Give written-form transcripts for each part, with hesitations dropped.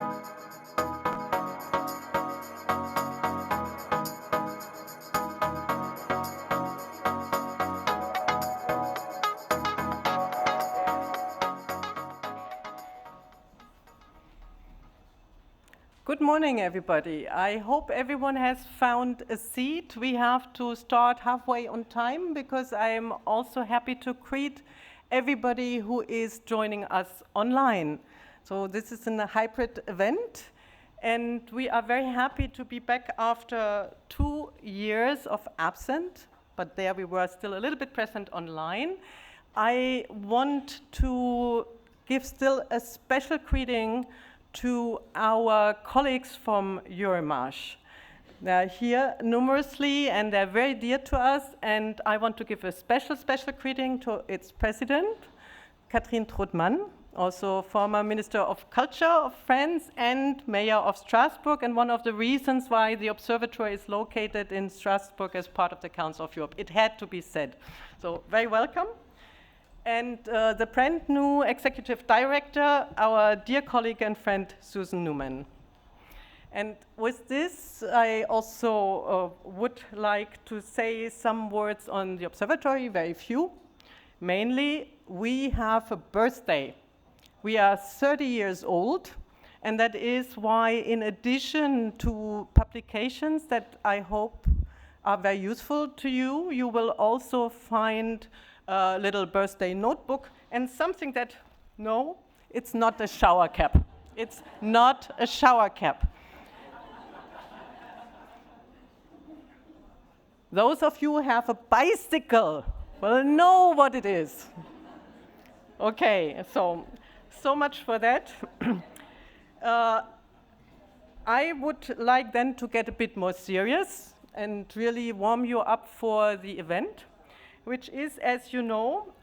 Good morning, everybody. I hope everyone has found a seat. We have to start halfway on time because I am also happy to greet everybody who is joining us online. So this is a hybrid event, and we are very happy to be back after 2 years of absence, but there we were still a little bit present online. I want to give still a special greeting to our colleagues from Cannes. They're here numerously and they're very dear to us, and I want to give a special greeting to its president, Catherine Trautmann, also former Minister of Culture of France and Mayor of Strasbourg, and one of the reasons why the observatory is located in Strasbourg as part of the Council of Europe. It had to be said. So very welcome. And the brand new executive director, our dear colleague and friend, Susan Newman. And with this, I also would like to say some words on the observatory, very few. Mainly, we have a birthday. We are 30 years old, and that is why, in addition to publications that I hope are very useful to you, you will also find a little birthday notebook and something that, no, it's not a shower cap. It's not a shower cap. Those of you who have a bicycle will know what it is. Okay, so much for that. I would like then to get a bit more serious and really warm you up for the event, which is, as you know,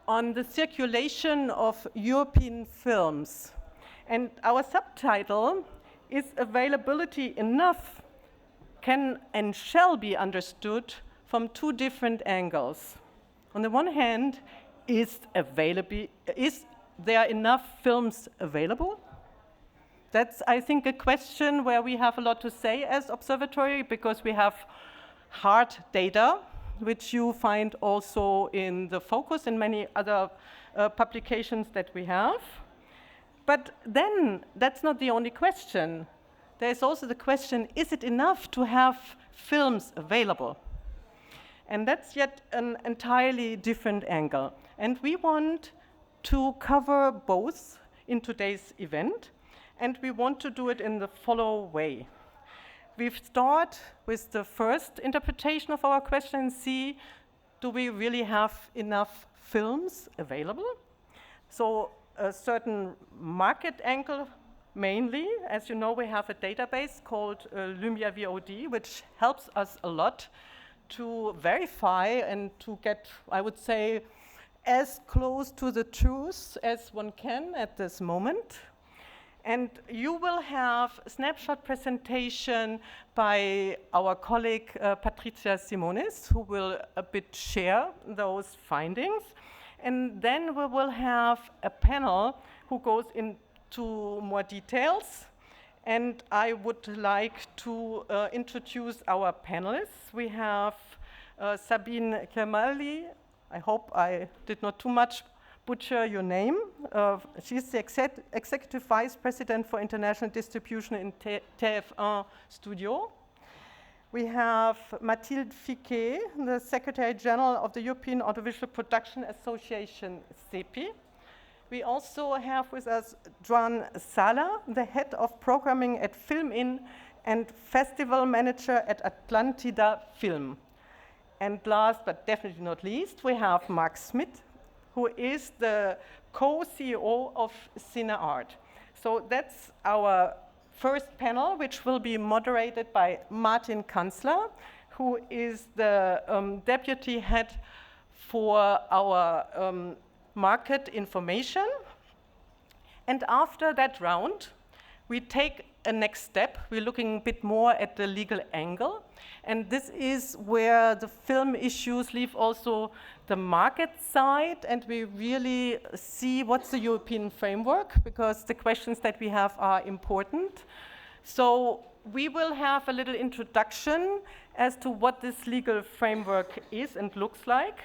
on the circulation of European films. And our subtitle is "Availability Enough Can and Shall Be Understood from Two Different Angles." On the one hand, is there enough films available? That's, I think, a question where we have a lot to say as observatory, because we have hard data, which you find also in the focus and many other publications that we have. But then, that's not the only question. There's also the question, is it enough to have films available? And that's yet an entirely different angle. And we want to cover both in today's event, and we want to do it in the following way. We start with the first interpretation of our question and see, do we really have enough films available? So a certain market angle mainly. As you know, we have a database called Lumiere VOD, which helps us a lot to verify and to get, I would say, as close to the truth as one can at this moment. And you will have a snapshot presentation by our colleague Patricia Simonis, who will a bit share those findings. And then we will have a panel who goes into more details. And I would like to introduce our panelists. We have Sabine Kermali. I hope I did not too much butcher your name. She's the Executive Vice President for International Distribution in TF1 Studio. We have Mathilde Fiquet, the Secretary General of the European Audiovisual Production Association, CEPI. We also have with us Joan Sala, the Head of Programming at Film In and Festival Manager at Atlantida Film. And last but definitely not least, we have Mark Smith, who is the co-CEO of CineArt. So that's our first panel, which will be moderated by Martin Kanzler, who is the deputy head for our market information. And after that round, we take a next step. We're looking a bit more at the legal angle. And this is where the film issues leave also the market side, and we really see what's the European framework, because the questions that we have are important. So we will have a little introduction as to what this legal framework is and looks like.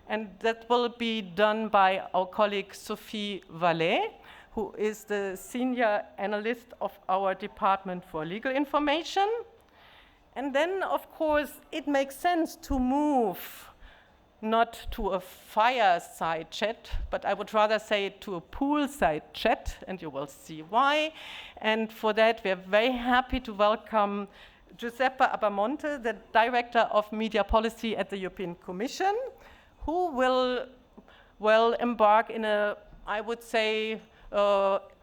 And that will be done by our colleague Sophie Vallet, who is the senior analyst of our Department for Legal Information. And then, of course, it makes sense to move not to a fireside chat, but I would rather say to a poolside chat, and you will see why. And for that, we're very happy to welcome Giuseppe Abamonte, the Director of Media Policy at the European Commission, who will embark in a, I would say,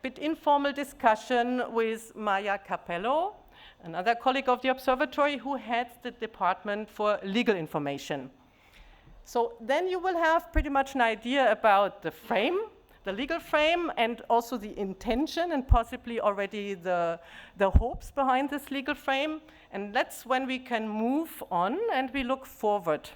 bit informal discussion with Maya Capello, another colleague of the observatory who heads the Department for Legal Information. So then you will have pretty much an idea about the frame, the legal frame, and also the intention and possibly already the hopes behind this legal frame. And that's when we can move on and we look forward.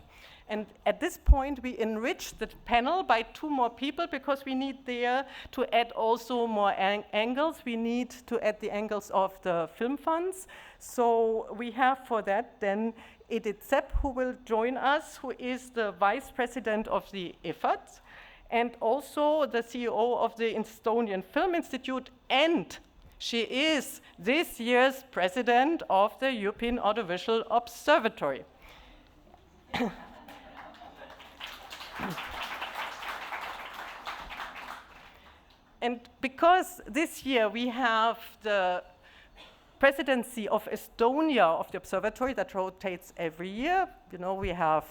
And at this point, we enrich the panel by 2 more people because we need there to add also more angles. We need to add the angles of the film funds. So we have for that then Edith Sepp, who will join us, who is the Vice President of the EFAT, and also the CEO of the Estonian Film Institute, and she is this year's President of the European Audiovisual Observatory. And because this year we have the presidency of Estonia of the observatory that rotates every year, you know, we have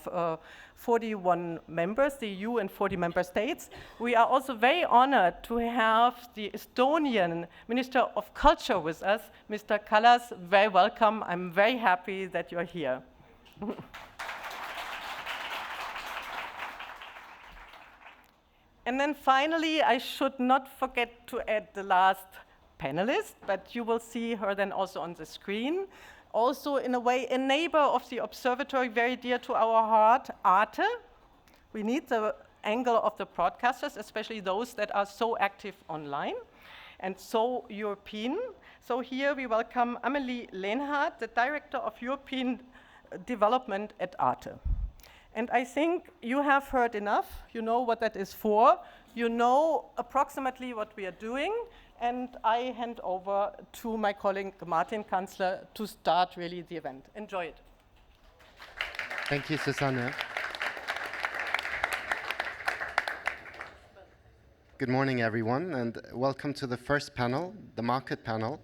41 members, the EU and 40 member states. We are also very honored to have the Estonian Minister of Culture with us, Mr. Kallas. Very welcome. I'm very happy that you're here. And then finally, I should not forget to add the last panelist, but you will see her then also on the screen. Also, in a way, a neighbor of the observatory, very dear to our heart, Arte. We need the angle of the broadcasters, especially those that are so active online and so European. So here we welcome Amelie Lehnhardt, the Director of European Development at Arte. And I think you have heard enough. You know what that is for. You know approximately what we are doing. And I hand over to my colleague Martin Kanzler to start really the event. Enjoy it. Thank you, Susanne. Good morning, everyone, and welcome to the first panel, the market panel,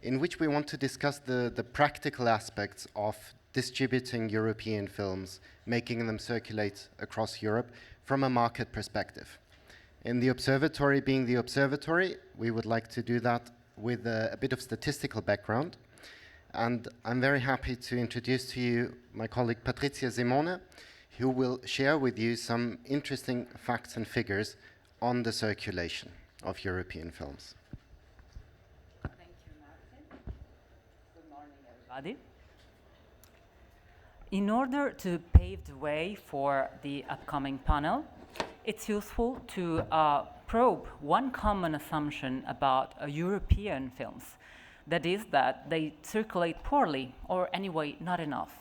in which we want to discuss the practical aspects of distributing European films, making them circulate across Europe from a market perspective. In the observatory, being the observatory, we would like to do that with a bit of statistical background. And I'm very happy to introduce to you my colleague Patrizia Simone, who will share with you some interesting facts and figures on the circulation of European films. Thank you, Martin. Good morning, everybody. In order to pave the way for the upcoming panel, it's useful to probe one common assumption about European films. That is that they circulate poorly, or anyway, not enough.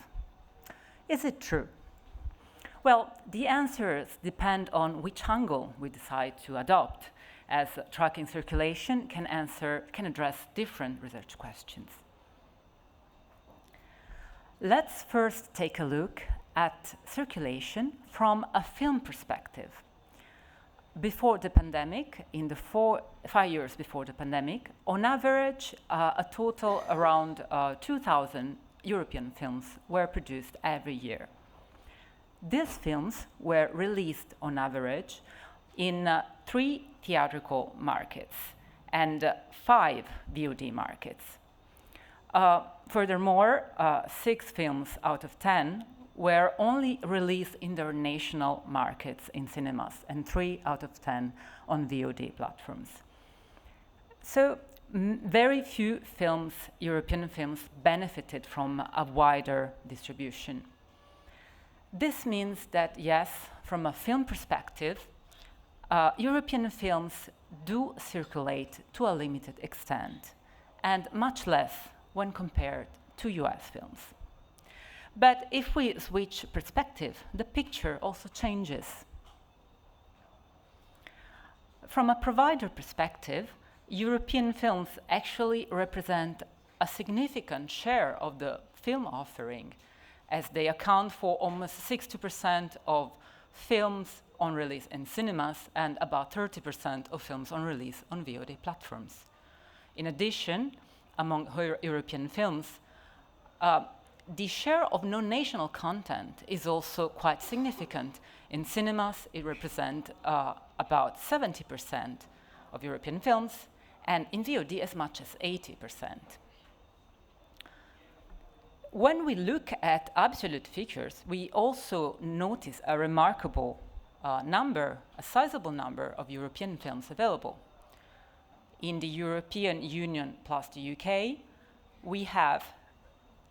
Is it true? Well, the answers depend on which angle we decide to adopt, as tracking circulation can address different research questions. Let's first take a look at circulation from a film perspective. Before the pandemic, in the 5 years before the pandemic, on average, a total around 2,000 European films were produced every year. These films were released on average in 3 theatrical markets and 5 VOD markets. Furthermore, 6 films out of 10 were only released in their national markets in cinemas, and 3 out of 10 on VOD platforms. So very few films, European films, benefited from a wider distribution. This means that, yes, from a film perspective, European films do circulate to a limited extent, and much less when compared to US films. But if we switch perspective, the picture also changes. From a provider perspective, European films actually represent a significant share of the film offering, as they account for almost 60% of films on release in cinemas and about 30% of films on release on VOD platforms. In addition, among European films, the share of non-national content is also quite significant. In cinemas, it represents about 70% of European films, and in VOD as much as 80%. When we look at absolute figures, we also notice a remarkable number, a sizable number of European films available. In the European Union plus the UK, we have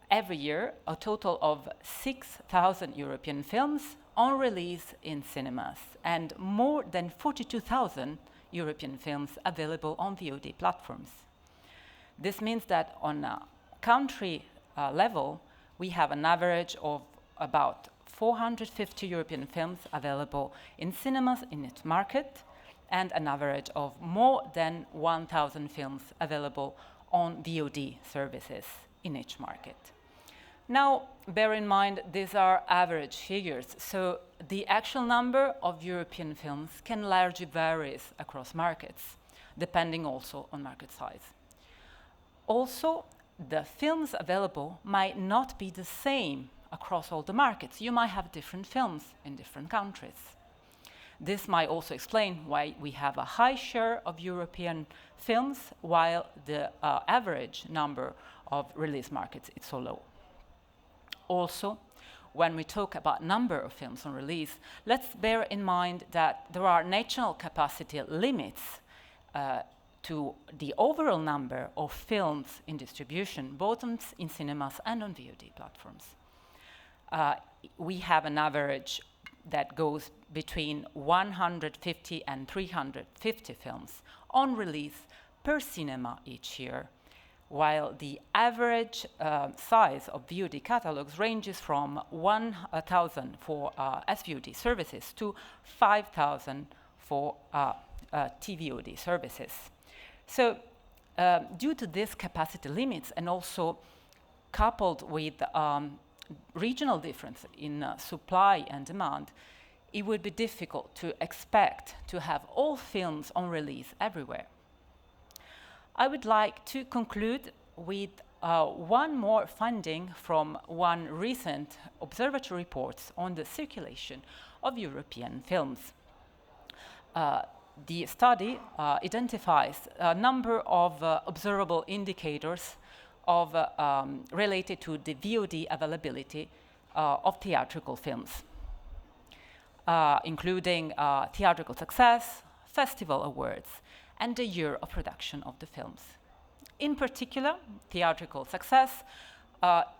every year a total of 6,000 European films on release in cinemas and more than 42,000 European films available on VOD platforms. This means that on a country level, we have an average of about 450 European films available in cinemas in each market, and an average of more than 1,000 films available on VOD services in each market. Now, bear in mind, these are average figures, so the actual number of European films can largely vary across markets, depending also on market size. Also, the films available might not be the same across all the markets. You might have different films in different countries. This might also explain why we have a high share of European films, while the average number of release markets is so low. Also, when we talk about number of films on release, let's bear in mind that there are national capacity limits to the overall number of films in distribution, both in cinemas and on VOD platforms. We have an average that goes between 150 and 350 films on release per cinema each year, while the average size of VOD catalogs ranges from 1,000 for SVOD services to 5,000 for TVOD services. So due to these capacity limits, and also coupled with regional difference in supply and demand, it would be difficult to expect to have all films on release everywhere. I would like to conclude with one more finding from one recent observatory report on the circulation of European films. The study identifies a number of observable indicators of related to the VOD availability of theatrical films, including theatrical success, festival awards, and the year of production of the films. In particular, theatrical success,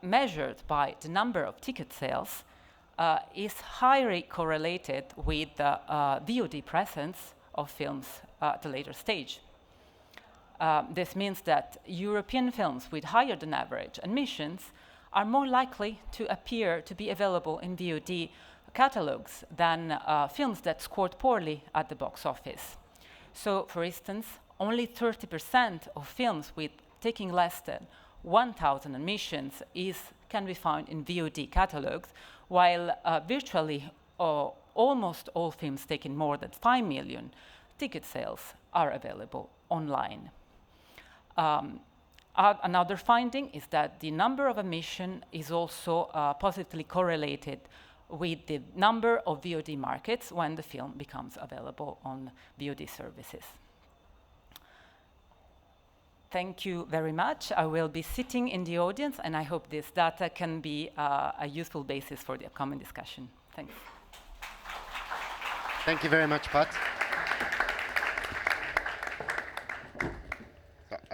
measured by the number of ticket sales, is highly correlated with the VOD presence of films at a later stage. This means that European films with higher than average admissions are more likely to appear to be available in VOD catalogs than films that scored poorly at the box office. So, for instance, only 30% of films with taking less than 1,000 admissions can be found in VOD catalogs, while virtually almost all films taking more than 5 million ticket sales are available online. Another finding is that the number of admission is also positively correlated with the number of VOD markets when the film becomes available on VOD services. Thank you very much. I will be sitting in the audience, and I hope this data can be a useful basis for the upcoming discussion. Thanks. Thank you very much, Pat.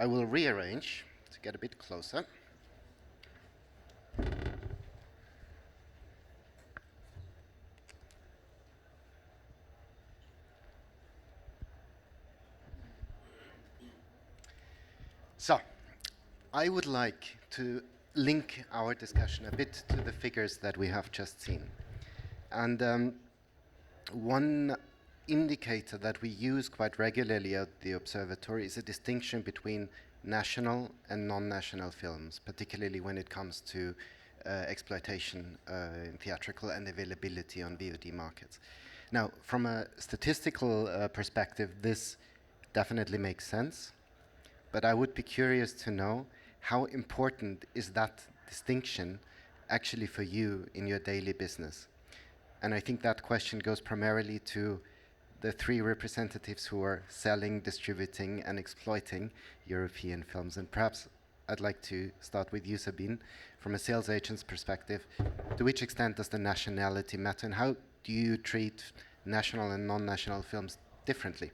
I will rearrange to get a bit closer. So, I would like to link our discussion a bit to the figures that we have just seen. And one indicator that we use quite regularly at the observatory is a distinction between national and non-national films, particularly when it comes to exploitation in theatrical and availability on VOD markets. Now, from a statistical perspective, this definitely makes sense, but I would be curious to know how important is that distinction actually for you in your daily business? And I think that question goes primarily to the three representatives who are selling, distributing, and exploiting European films. And perhaps I'd like to start with you, Sabine. From a sales agent's perspective, to which extent does the nationality matter, and how do you treat national and non-national films differently?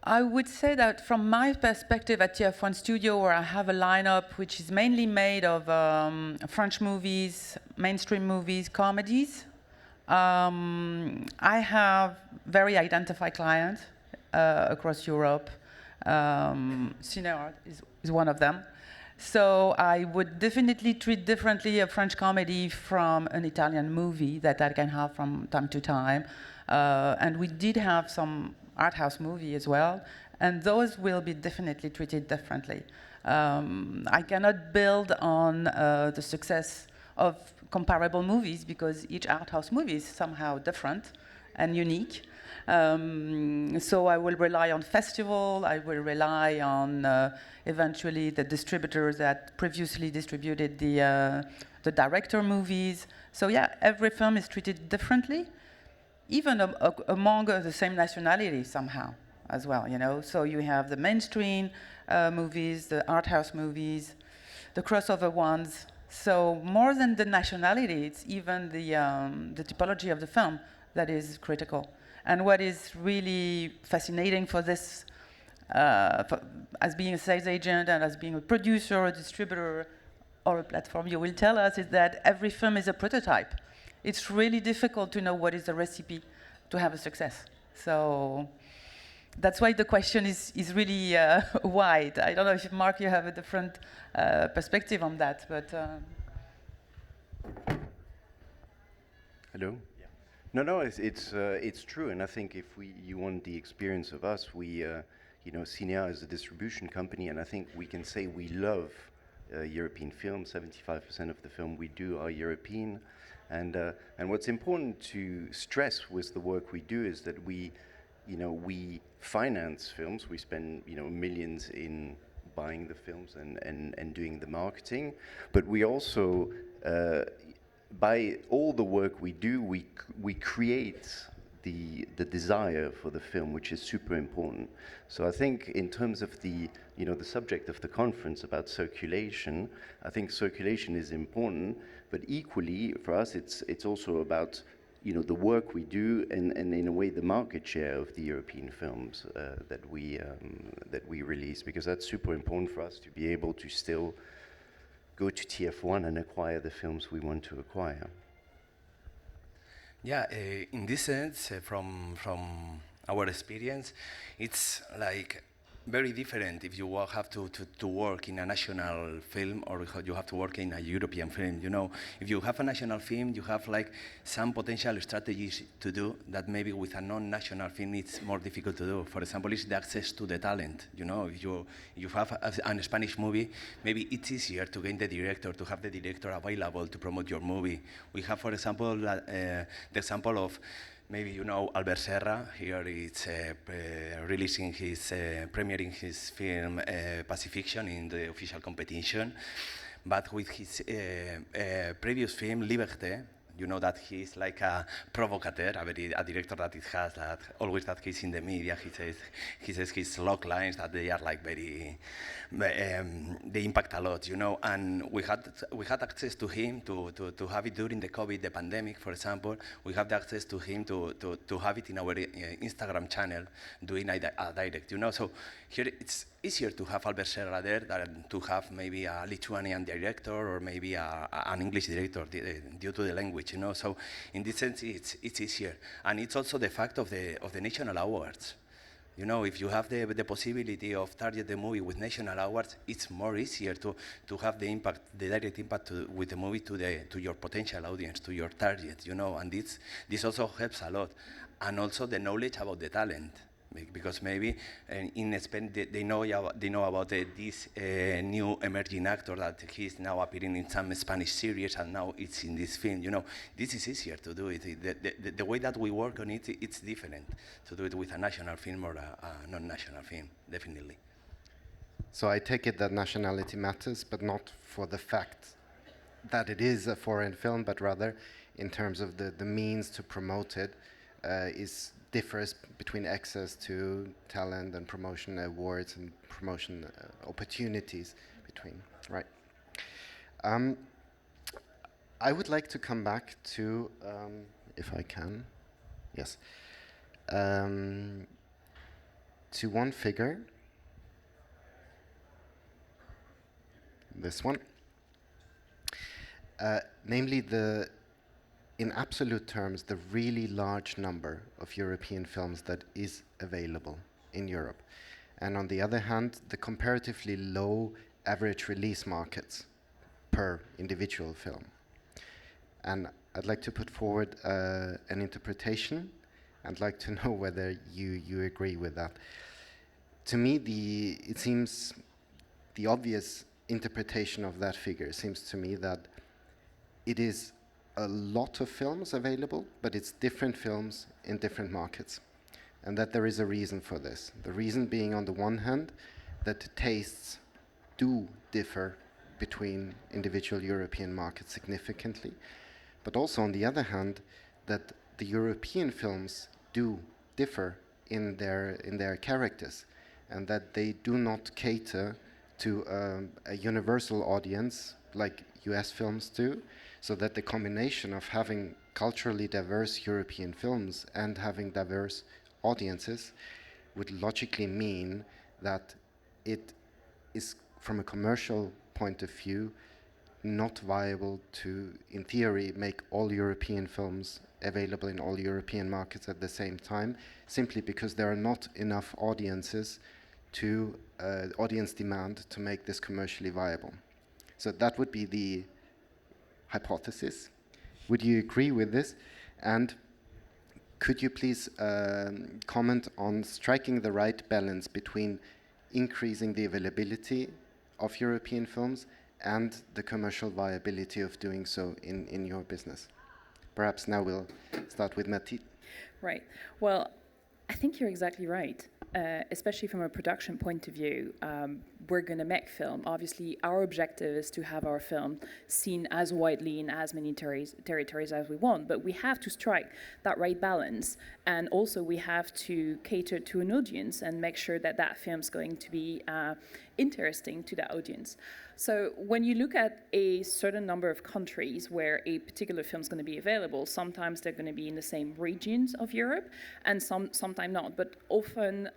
I would say that from my perspective at TF1 Studio, where I have a lineup which is mainly made of French movies, mainstream movies, comedies, I have very identified clients across Europe. Cineart is one of them. So I would definitely treat differently a French comedy from an Italian movie that I can have from time to time. And we did have some art house movie as well, and those will be definitely treated differently. I cannot build on the success of comparable movies because each art house movie is somehow different and unique. So I will rely on festival, I will rely on eventually the distributors that previously distributed the director movies. So yeah, every film is treated differently, even among the same nationality somehow as well, you know. So you have the mainstream movies, the art house movies, the crossover ones. So more than the nationality, it's even the typology of the film that is critical. And what is really fascinating for this, as being a sales agent and as being a producer, a distributor, or a platform, you will tell us, is that every film is a prototype. It's really difficult to know what is the recipe to have a success. So that's why the question is really wide. I don't know if, Mark, you have a different perspective on that, but... Hello? Yeah. No, it's true, and I think if you want the experience of us, you know, Cinea is a distribution company, and I think we can say we love European films. 75% of the film we do are European. And what's important to stress with the work we do is that we finance films. We spend, millions in buying the films and doing the marketing. But we also, by all the work we do, we create the desire for the film, which is super important. So I think in terms of the subject of the conference about circulation, I think circulation is important, but equally for us it's also about the work we do and in a way the market share of the European films that we release, because that's super important for us to be able to still go to TF1 and acquire the films we want to acquire. Yeah, in this sense, from our experience, it's like very different if you have to work in a national film or you have to work in a European film. If you have a national film, you have like some potential strategies to do that maybe with a non-national film it's more difficult to do. For example, it's the access to the talent. If you have a Spanish movie, maybe it's easier to gain the director, to have the director available to promote your movie. We have, for example, the example of maybe Albert Serra. Here it's premiering his film Pacifiction in the official competition. But with his previous film Liberté, You know that he's like a provocateur, a director that it has that always that he's in the media. He says his log lines that they are like very, they impact a lot, you know. And we had access to him to have it during the COVID, the pandemic, for example. We have the access to him to have it in our Instagram channel, doing a direct, you know. So here it's easier to have Albert Serra there than to have maybe a Lithuanian director or maybe an English director due to the language, you know. So in this sense, it's easier, and it's also the fact of the national awards. You know, if you have the possibility of target the movie with national awards, it's more easier to have the impact, the direct impact with the movie to your potential audience, to your target, you know, and this also helps a lot, and also the knowledge about the talent. Because maybe in Spain they know about this new emerging actor that he's now appearing in some Spanish series and now it's in this film. You know, this is easier to do it. The way that we work on it, it's different to do it with a national film or a non-national film, definitely. So I take it that nationality matters, but not for the fact that it is a foreign film, but rather in terms of the means to promote it differs between access to talent and promotion awards and promotion opportunities between, right? I would like to come back to, if I can, yes, to one figure, this one, namely in absolute terms, the really large number of European films that is available in Europe. And on the other hand, the comparatively low average release markets per individual film. And I'd like to put forward an interpretation. I'd like to know whether you agree with that. To me, it seems the obvious interpretation of that figure seems to me that it is a lot of films available, but it's different films in different markets. And that there is a reason for this. The reason being, on the one hand, that tastes do differ between individual European markets significantly, but also on the other hand, that the European films do differ in their characters, and that they do not cater to a universal audience like US films do, so that the combination of having culturally diverse European films and having diverse audiences would logically mean that it is, from a commercial point of view, not viable to, in theory, make all European films available in all European markets at the same time, simply because there are not enough audiences to audience demand to make this commercially viable. So that would be the hypothesis. Would you agree with this? And could you please comment on striking the right balance between increasing the availability of European films and the commercial viability of doing so in your business? Perhaps now we'll start with Mathilde. Right. Well, I think you're exactly right. Especially from a production point of view, we're going to make film. Obviously, our objective is to have our film seen as widely in as many territories as we want, but we have to strike that right balance, and also we have to cater to an audience and make sure that that film's going to be interesting to the audience. So when you look at a certain number of countries where a particular film is going to be available, sometimes they're going to be in the same regions of Europe, and sometimes not. But often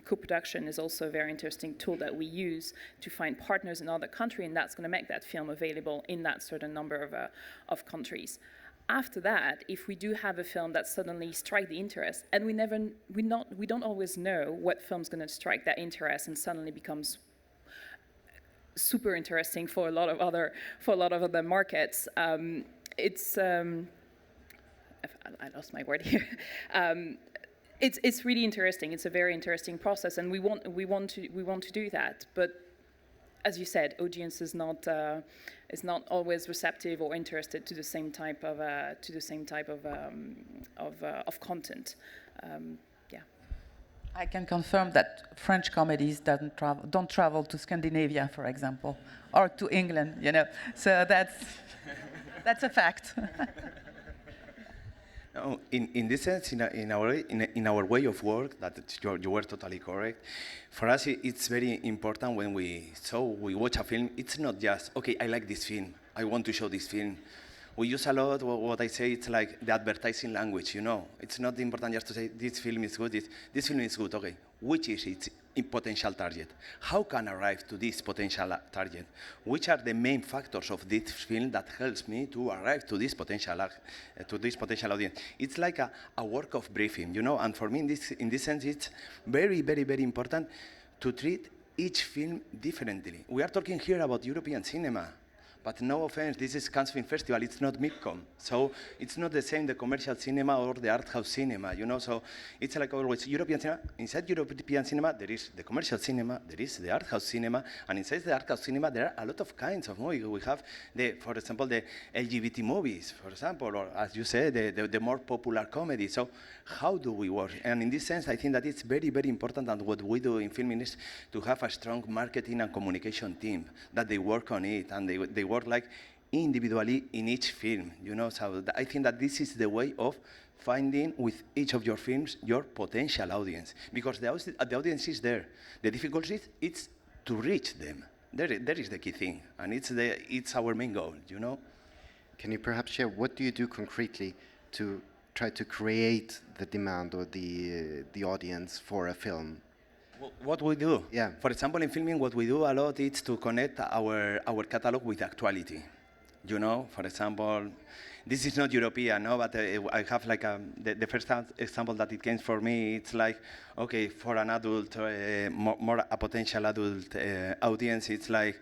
co-production is also a very interesting tool that we use to find partners in other countries, and that's going to make that film available in that certain number of countries. After that, if we do have a film that suddenly strikes the interest, and we don't always know what film's going to strike that interest and suddenly becomes super interesting for a lot of other markets. It's I lost my word here. It's really interesting. It's a very interesting process, and we want to do that. But as you said, audience is not always receptive or interested to the same type of content. I can confirm that French comedies don't travel to Scandinavia, for example, or to England. You know, so that's a fact. No, in this sense, in our way of work, that you were totally correct. For us, it's very important when we watch a film. It's not just okay. I like this film. I want to show this film. We use a lot what I say. It's like the advertising language. It's not important just to say this film is good. This film is good. Okay, which is its potential target? How can I arrive to this potential target? Which are the main factors of this film that helps me to arrive to this potential audience? It's like a work of briefing, And for me, in this sense, it's very, very, very important to treat each film differently. We are talking here about European cinema. But no offense, this is Cannes Film Festival, it's not MidCom. So it's not the same, the commercial cinema or the art house cinema, So it's like always European cinema. Inside European cinema, there is the commercial cinema, there is the art house cinema, and inside the art house cinema, there are a lot of kinds of movies. We have, for example, the LGBT movies, for example, or as you said, the more popular comedy. So how do we work? And in this sense, I think that it's very, very important, and what we do in filming is to have a strong marketing and communication team, that they work on it, and they work like individually in each film, So I think that this is the way of finding with each of your films your potential audience, because the audience is there. The difficulty is to reach them. There is the key thing, and it's our main goal, Can you perhaps share what do you do concretely to try to create the demand or the audience for a film? What we do? Yeah. For example, in filming, what we do a lot is to connect our catalog with actuality. For example, this is not European, no, but I have like the first example that it came for me. It's like, okay, for an adult, more a potential adult audience, it's like,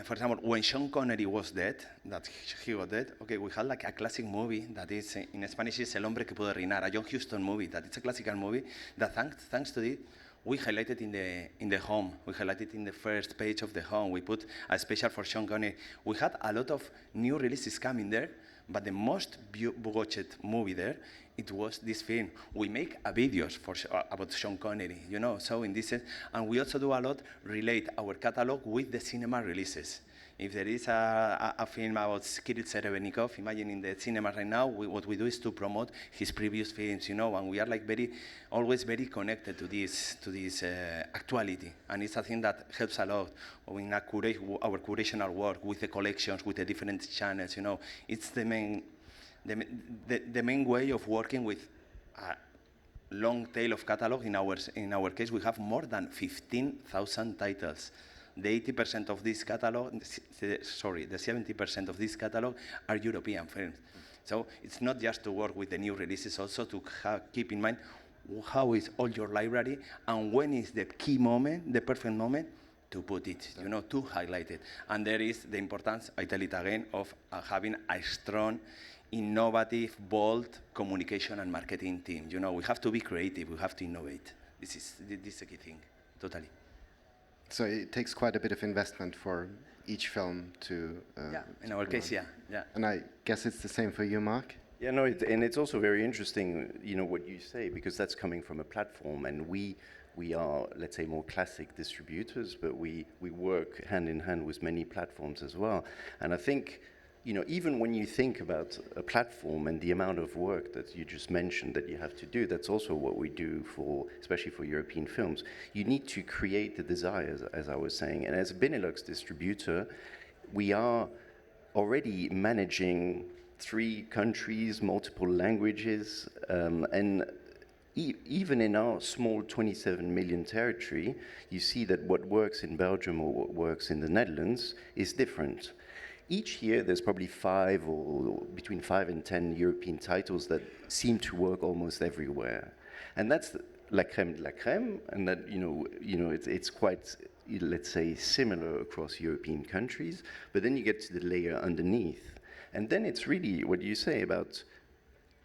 for example, when Sean Connery was dead, that he was dead, okay, we had like a classic movie that is, in Spanish, is El Hombre que Puede Reinar, a John Huston movie, that it's a classical movie that thanks to it, we highlighted in the home. We highlighted in the first page of the home. We put a special for Sean Connery. We had a lot of new releases coming there, but the most watched movie there, it was this film. We make videos about Sean Connery, So in this sense, and we also do a lot relate our catalog with the cinema releases. If there is a film about Kirill Serebrennikov, imagine in the cinema right now, what we do is to promote his previous films, and we are like always very connected to this actuality, and it's a thing that helps a lot in our curational work with the collections, with the different channels, It's the main way of working with a long tail of catalog. In our case, we have more than 15,000 titles. The 80% of this catalog, the 70% of this catalog are European films. So it's not just to work with the new releases, also to keep in mind how is all your library and when is the key moment, the perfect moment to put it, to highlight it. And there is the importance, I tell it again, of having a strong, innovative, bold communication and marketing team. We have to be creative, we have to innovate. This is a key thing, totally. So it takes quite a bit of investment for each film to... in our case, yeah. And I guess it's the same for you, Mark? Yeah, no, and it's also very interesting, what you say, because that's coming from a platform, and we are, let's say, more classic distributors, but we work hand in hand with many platforms as well. And I think, even when you think about a platform and the amount of work that you just mentioned that you have to do, that's also what we do especially for European films. You need to create the desires, as I was saying. And as a Benelux distributor, we are already managing 3 countries, multiple languages, and even in our small 27 million territory, you see that what works in Belgium or what works in the Netherlands is different. Each year, there's probably 5 or between 5 and 10 European titles that seem to work almost everywhere, and that's la crème de la crème. And that it's quite, let's say, similar across European countries. But then you get to the layer underneath, and then it's really what you say about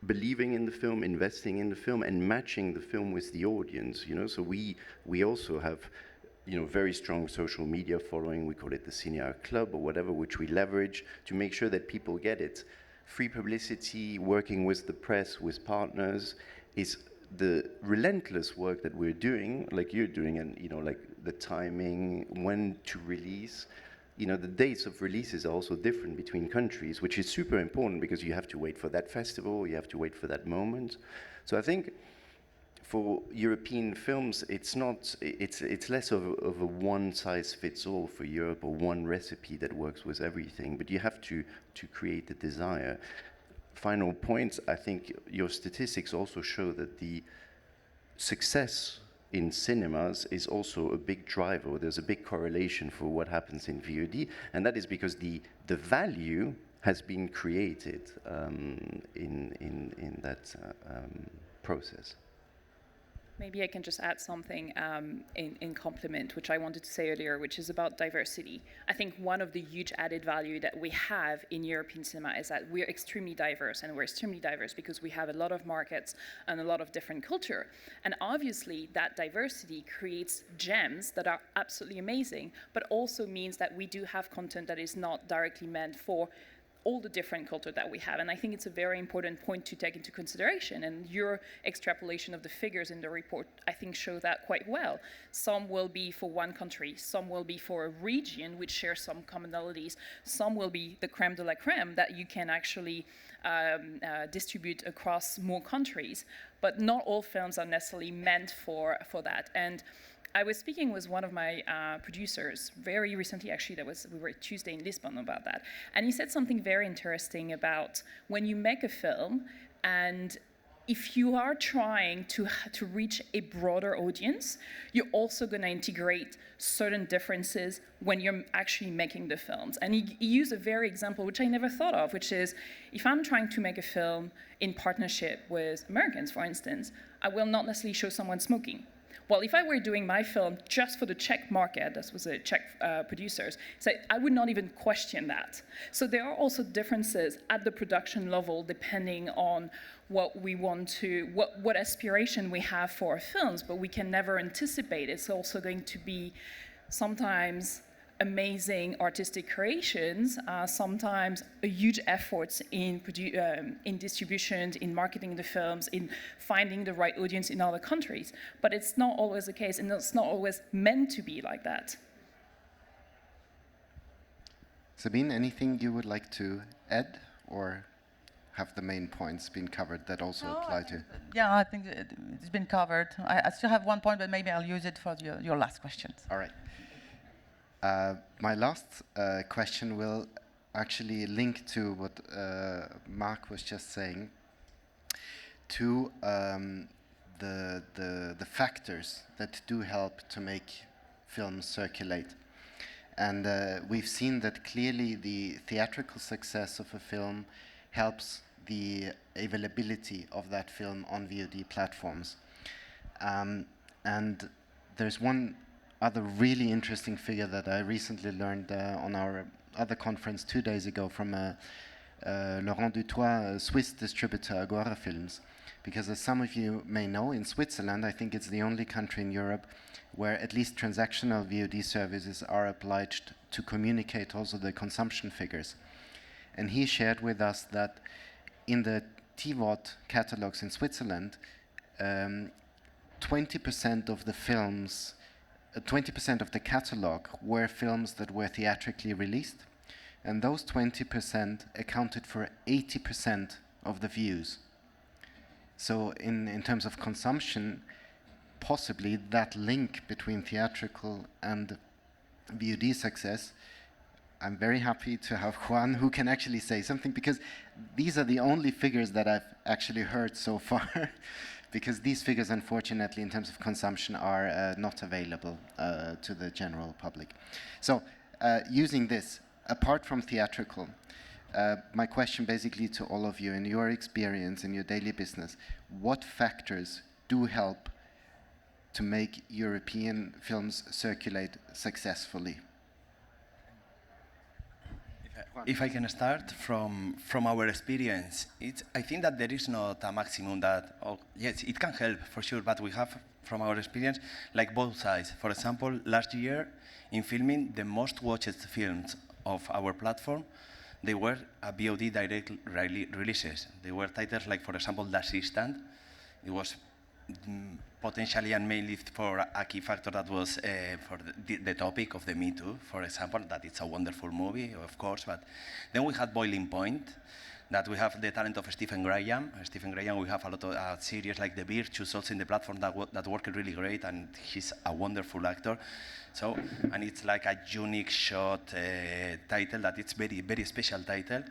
believing in the film, investing in the film, and matching the film with the audience. So we also have, very strong social media following. We call it the Cinear Club or whatever, which we leverage to make sure that people get it. Free publicity, working with the press, with partners, is the relentless work that we're doing, like you're doing, and like the timing, when to release. you know, the dates of releases are also different between countries, which is super important because you have to wait for that festival, you have to wait for that moment. So I think for European films, it's less of a one-size-fits-all for Europe or one recipe that works with everything, but you have to create the desire. Final point, I think your statistics also show that the success in cinemas is also a big driver. There's a big correlation for what happens in VOD, and that is because the value has been created in that process. Maybe I can just add something in complement, which I wanted to say earlier, which is about diversity. I think one of the huge added value that we have in European cinema is that we're extremely diverse, and we're extremely diverse because we have a lot of markets and a lot of different culture. And obviously that diversity creates gems that are absolutely amazing, but also means that we do have content that is not directly meant for all the different culture that we have. And I think it's a very important point to take into consideration. And your extrapolation of the figures in the report, I think, show that quite well. Some will be for one country, some will be for a region which shares some commonalities, some will be the creme de la creme that you can actually distribute across more countries. But not all films are necessarily meant for that. And I was speaking with one of my producers very recently, actually, we were Tuesday in Lisbon about that. And he said something very interesting about when you make a film, and if you are trying to reach a broader audience, you're also going to integrate certain differences when you're actually making the films. And he used a very example, which I never thought of, which is, if I'm trying to make a film in partnership with Americans, for instance, I will not necessarily show someone smoking. Well, if I were doing my film just for the Czech market, this was a Czech producers, so I would not even question that. So there are also differences at the production level depending on what we want to, what aspiration we have for our films, but we can never anticipate. It's also going to be sometimes amazing artistic creations, sometimes a huge efforts in distribution, in marketing the films, in finding the right audience in other countries. But it's not always the case, and it's not always meant to be like that. Sabine, anything you would like to add, or have the main points been covered that also apply to? Yeah, I think it's been covered. I still have one point, but maybe I'll use it for your last questions. All right. My last question will actually link to what Marc was just saying, to the factors that do help to make films circulate. And we've seen that clearly the theatrical success of a film helps the availability of that film on VOD platforms. And there's one other really interesting figure that I recently learned on our other conference 2 days ago from Laurent Dutoit, a Swiss distributor, Agora Films. Because as some of you may know, in Switzerland, I think it's the only country in Europe where at least transactional VOD services are obliged to communicate also the consumption figures. And he shared with us that in the TVOD catalogs in Switzerland, 20% of the films, 20% of the catalog were films that were theatrically released, and those 20% accounted for 80% of the views. So in terms of consumption, possibly that link between theatrical and VOD success, I'm very happy to have Juan who can actually say something, because these are the only figures that I've actually heard so far. Because these figures, unfortunately, in terms of consumption, are not available to the general public. So, using this, apart from theatrical, my question basically to all of you, in your experience, in your daily business, what factors do help to make European films circulate successfully? If I can start from our experience, I think that there is not a maximum that, yes, it can help for sure, but we have, from our experience, like both sides. For example, last year in filming, the most watched films of our platform, they were VOD direct releases. They were titles like, for example, The Assistant. It was potentially and mainly for a key factor that was for the topic of the Me Too, for example, that it's a wonderful movie, of course, but then we had Boiling Point, that we have the talent of Stephen Graham. Stephen Graham, we have a lot of series like The Virtues also in the platform that work really great, and he's a wonderful actor. So, and it's like a unique shot title that it's very, very special title.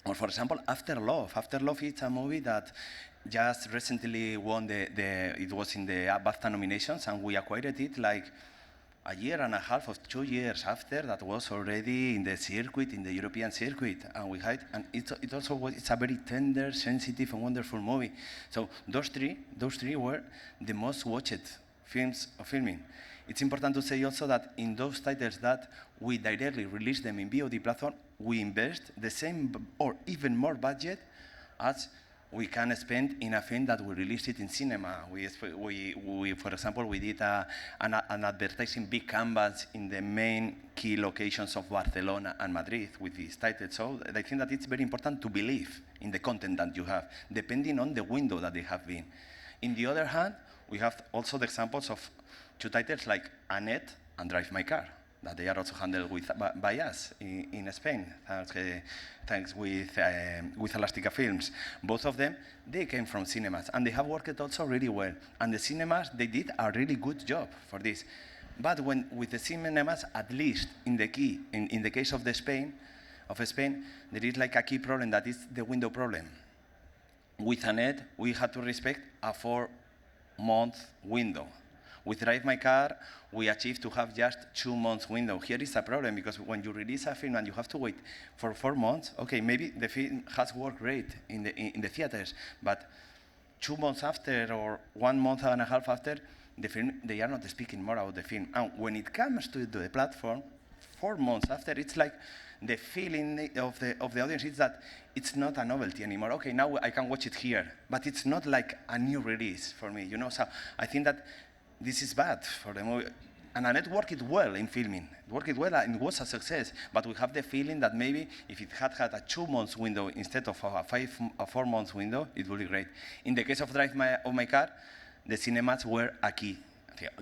Or for example, After Love. After Love is a movie that just recently won it was in the BAFTA nominations, and we acquired it like a year and a half or 2 years after that was already in the circuit, in the European circuit, and we had, and it's a very tender, sensitive, and wonderful movie. So those three were the most watched films of filming. It's important to say also that in those titles that we directly release them in VOD platform, we invest the same or even more budget as we can spend in a film that we released it in cinema. For example, we did an advertising big canvas in the main key locations of Barcelona and Madrid with this title. So I think that it's very important to believe in the content that you have, depending on the window that they have been. In the other hand, we have also the examples of 2 titles like Annette and Drive My Car, that they are also handled by us in Spain, thanks with Elastica Films. Both of them, they came from cinemas, and they have worked also really well. And the cinemas, they did a really good job for this. But with the cinemas, at least in the case of Spain, there is like a key problem that is the window problem. With Annette, we had to respect a 4-month window. With Drive My Car, we achieved to have just 2 months window. Here is a problem, because when you release a film and you have to wait for 4 months, okay, maybe the film has worked great in the theaters, but 2 months after or 1 month and a half after, the film, they are not speaking more about the film. And when it comes to the platform, 4 months after, it's like the feeling of the audience is that it's not a novelty anymore. Okay, now I can watch it here, but it's not like a new release for me, you know? So I think that this is bad for the movie. And Annette worked well in filming. It worked well and it was a success. But we have the feeling that maybe if it had a 2 months window instead of a 4 months window, it would be great. In the case of Drive My Car, the cinemas were a key.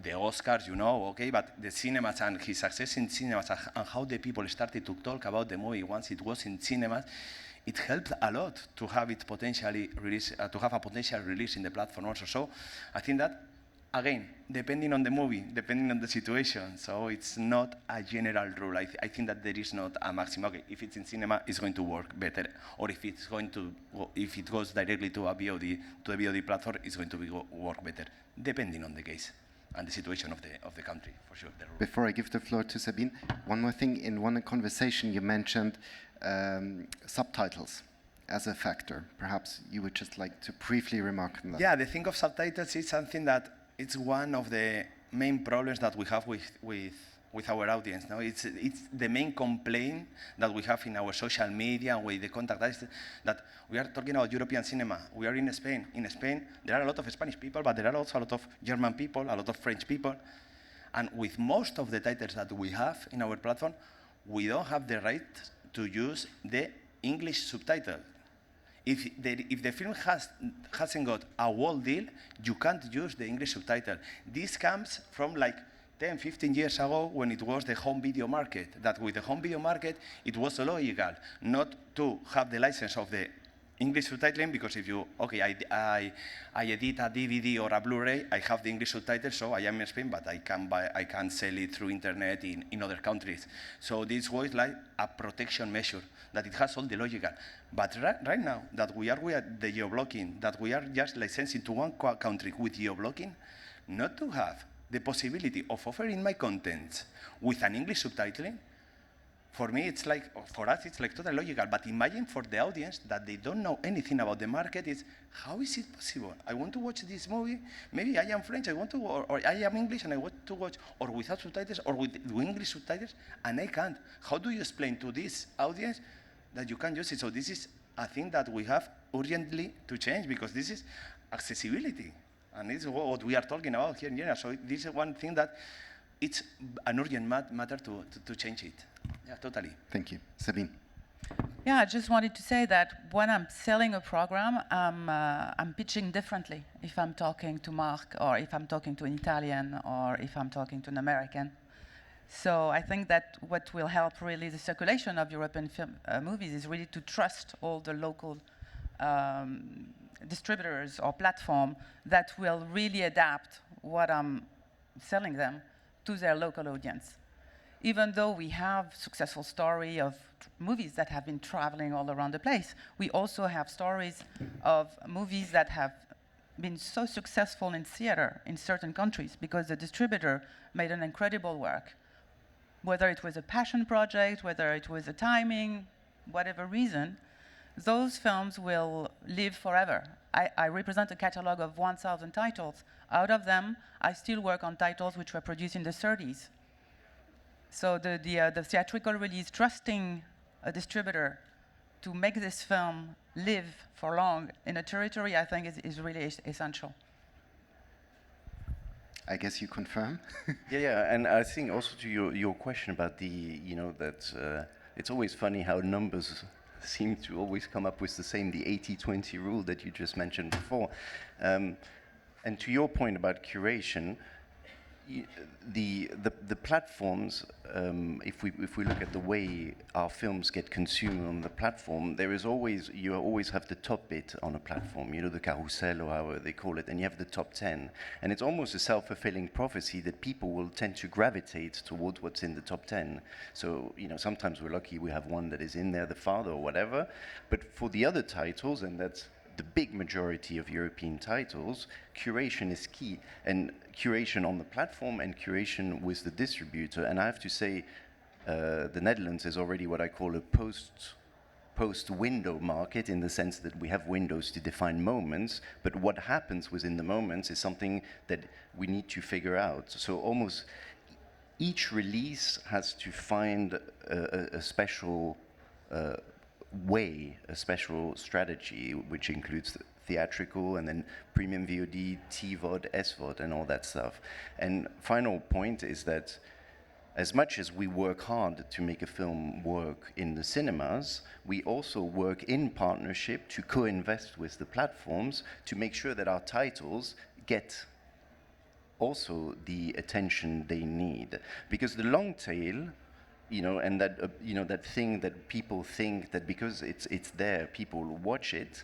The Oscars, you know, okay, but the cinemas and his success in cinemas and how the people started to talk about the movie once it was in cinemas, it helped a lot to have it potentially release, to have a potential release in the platform also. So I think that, again, depending on the movie, depending on the situation, so it's not a general rule. I think that there is not a maximum. Okay, if it's in cinema, it's going to work better, or if it goes directly to a VOD, to a VOD platform, it's going to work better, depending on the case and the situation of the country, for sure. Before I give the floor to Sabine, one more thing. In one conversation, you mentioned subtitles as a factor. Perhaps you would just like to briefly remark on that. Yeah, the thing of subtitles is something that it's one of the main problems that we have with our audience. No? It's the main complaint that we have in our social media and with the contact that we are talking about European cinema. We are in Spain. In Spain, there are a lot of Spanish people, but there are also a lot of German people, a lot of French people. And with most of the titles that we have in our platform, we don't have the right to use the English subtitle. If the film hasn't got a world deal, you can't use the English subtitle. This comes from like 10, 15 years ago when it was the home video market, that with the home video market, it was illegal not to have the license of the English subtitling, because if you, okay, I edit a DVD or a Blu-ray, I have the English subtitles, so I am in Spain, but I can sell it through internet in other countries. So this was like a protection measure, that it has all the logical. But right now, that we are with the geo-blocking, that we are just licensing to one country with geo-blocking, not to have the possibility of offering my content with an English subtitling, for me, it's like, for us, it's like totally logical. But imagine for the audience that they don't know anything about the market, is how is it possible? I want to watch this movie, maybe I am French, I want to, or I am English and I want to watch, or without subtitles, or with English subtitles, and I can't. How do you explain to this audience that you can use it? So this is a thing that we have urgently to change, because this is accessibility. And this is what we are talking about here in general. So this is one thing that it's an urgent matter to change it. Yeah, totally. Thank you. Sabine. Yeah, I just wanted to say that when I'm selling a program, I'm pitching differently if I'm talking to Mark, or if I'm talking to an Italian, or if I'm talking to an American. So I think that what will help really the circulation of European film movies is really to trust all the local distributors or platform that will really adapt what I'm selling them to their local audience. Even though we have successful story of movies that have been traveling all around the place, we also have stories of movies that have been so successful in theater in certain countries because the distributor made an incredible work. Whether it was a passion project, whether it was a timing, whatever reason, those films will live forever. I represent a catalog of 1,000 titles. Out of them, I still work on titles which were produced in the 30s. So the theatrical release, trusting a distributor to make this film live for long in a territory, I think is really essential. I guess you confirm? Yeah, and I think also to your question about that it's always funny how numbers seem to always come up with the 80-20 rule that you just mentioned before. And to your point about curation, the platforms, if we look at the way our films get consumed on the platform, you always have the top bit on a platform, the carousel or however they call it, and you have the top 10. And it's almost a self-fulfilling prophecy that people will tend to gravitate towards what's in the top 10. So, sometimes we're lucky we have one that is in there, The Father or whatever, but for the other titles, and that's the big majority of European titles, curation is key, and curation on the platform and curation with the distributor. And I have to say, the Netherlands is already what I call a post-window market, in the sense that we have windows to define moments, but what happens within the moments is something that we need to figure out. So almost each release has to find a special way, a special strategy, which includes theatrical and then premium VOD, TVOD, SVOD, and all that stuff. And final point is that as much as we work hard to make a film work in the cinemas, we also work in partnership to co-invest with the platforms to make sure that our titles get also the attention they need. Because the long tail, and that that thing that people think that because it's there, people will watch it,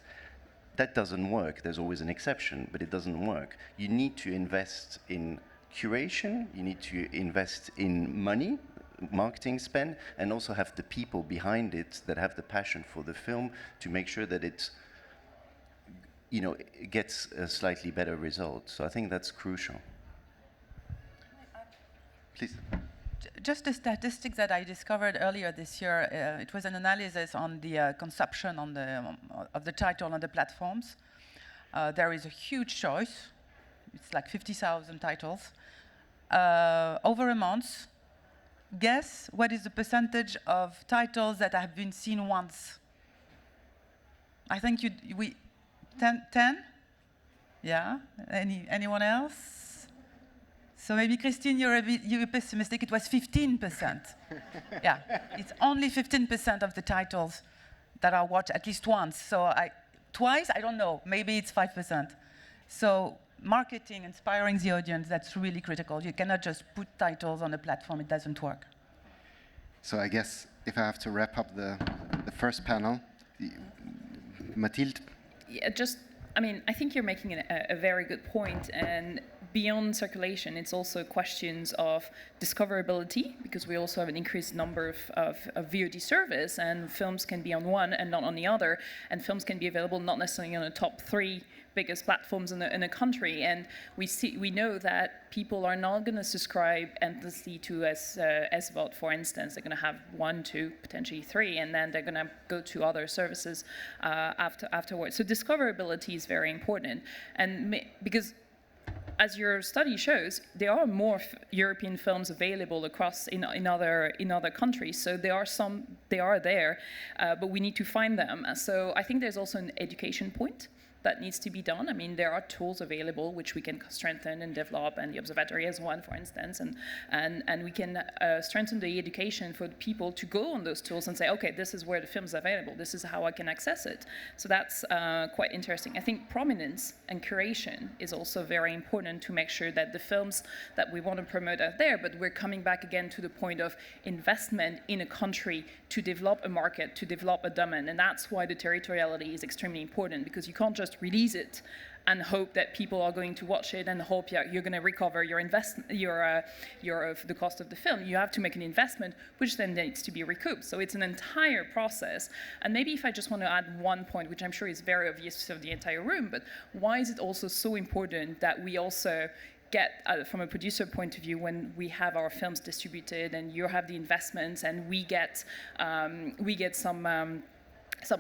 that doesn't work. There's always an exception, but it doesn't work. You need to invest in curation, you need to invest in money, marketing spend, and also have the people behind it that have the passion for the film to make sure that it gets a slightly better result. So I think that's crucial. Please. Just a statistic that I discovered earlier this year. It was an analysis on the consumption of the title on the platforms. There is a huge choice. It's like 50,000 titles. Over a month, guess what is the percentage of titles that have been seen once? I think 10? Yeah? Anyone else? So maybe, Christine, you're pessimistic. It was 15%. Yeah, it's only 15% of the titles that are watched at least once. So twice, I don't know. Maybe it's 5%. So marketing, inspiring the audience, that's really critical. You cannot just put titles on a platform. It doesn't work. So I guess if I have to wrap up the first panel, Mathilde? Yeah, I think you're making a very good point, and beyond circulation, it's also questions of discoverability, because we also have an increased number of VOD service, and films can be on one and not on the other, and films can be available not necessarily on the top 3 biggest platforms in a country. And we know that people are not going to subscribe endlessly to SVOD, for instance. They're going to have 1, 2, potentially 3, and then they're going to go to other services afterwards. So discoverability is very important, and because, as your study shows, there are more European films available across in other countries. So they are there, but we need to find them. So I think there's also an education point, that needs to be done. I mean, there are tools available which we can strengthen and develop, and the observatory is one, for instance, and we can strengthen the education for people to go on those tools and say, okay, this is where the film is available, this is how I can access it. So that's quite interesting. I think prominence and curation is also very important to make sure that the films that we want to promote are there, but we're coming back again to the point of investment in a country to develop a market, to develop a domain, and that's why the territoriality is extremely important, because you can't just release it and hope that people are going to watch it and hope you're going to recover the cost of the film. You have to make an investment, which then needs to be recouped. So it's an entire process. And maybe if I just want to add one point, which I'm sure is very obvious to the entire room, but why is it also so important that we also get, from a producer point of view, when we have our films distributed and you have the investments and we get some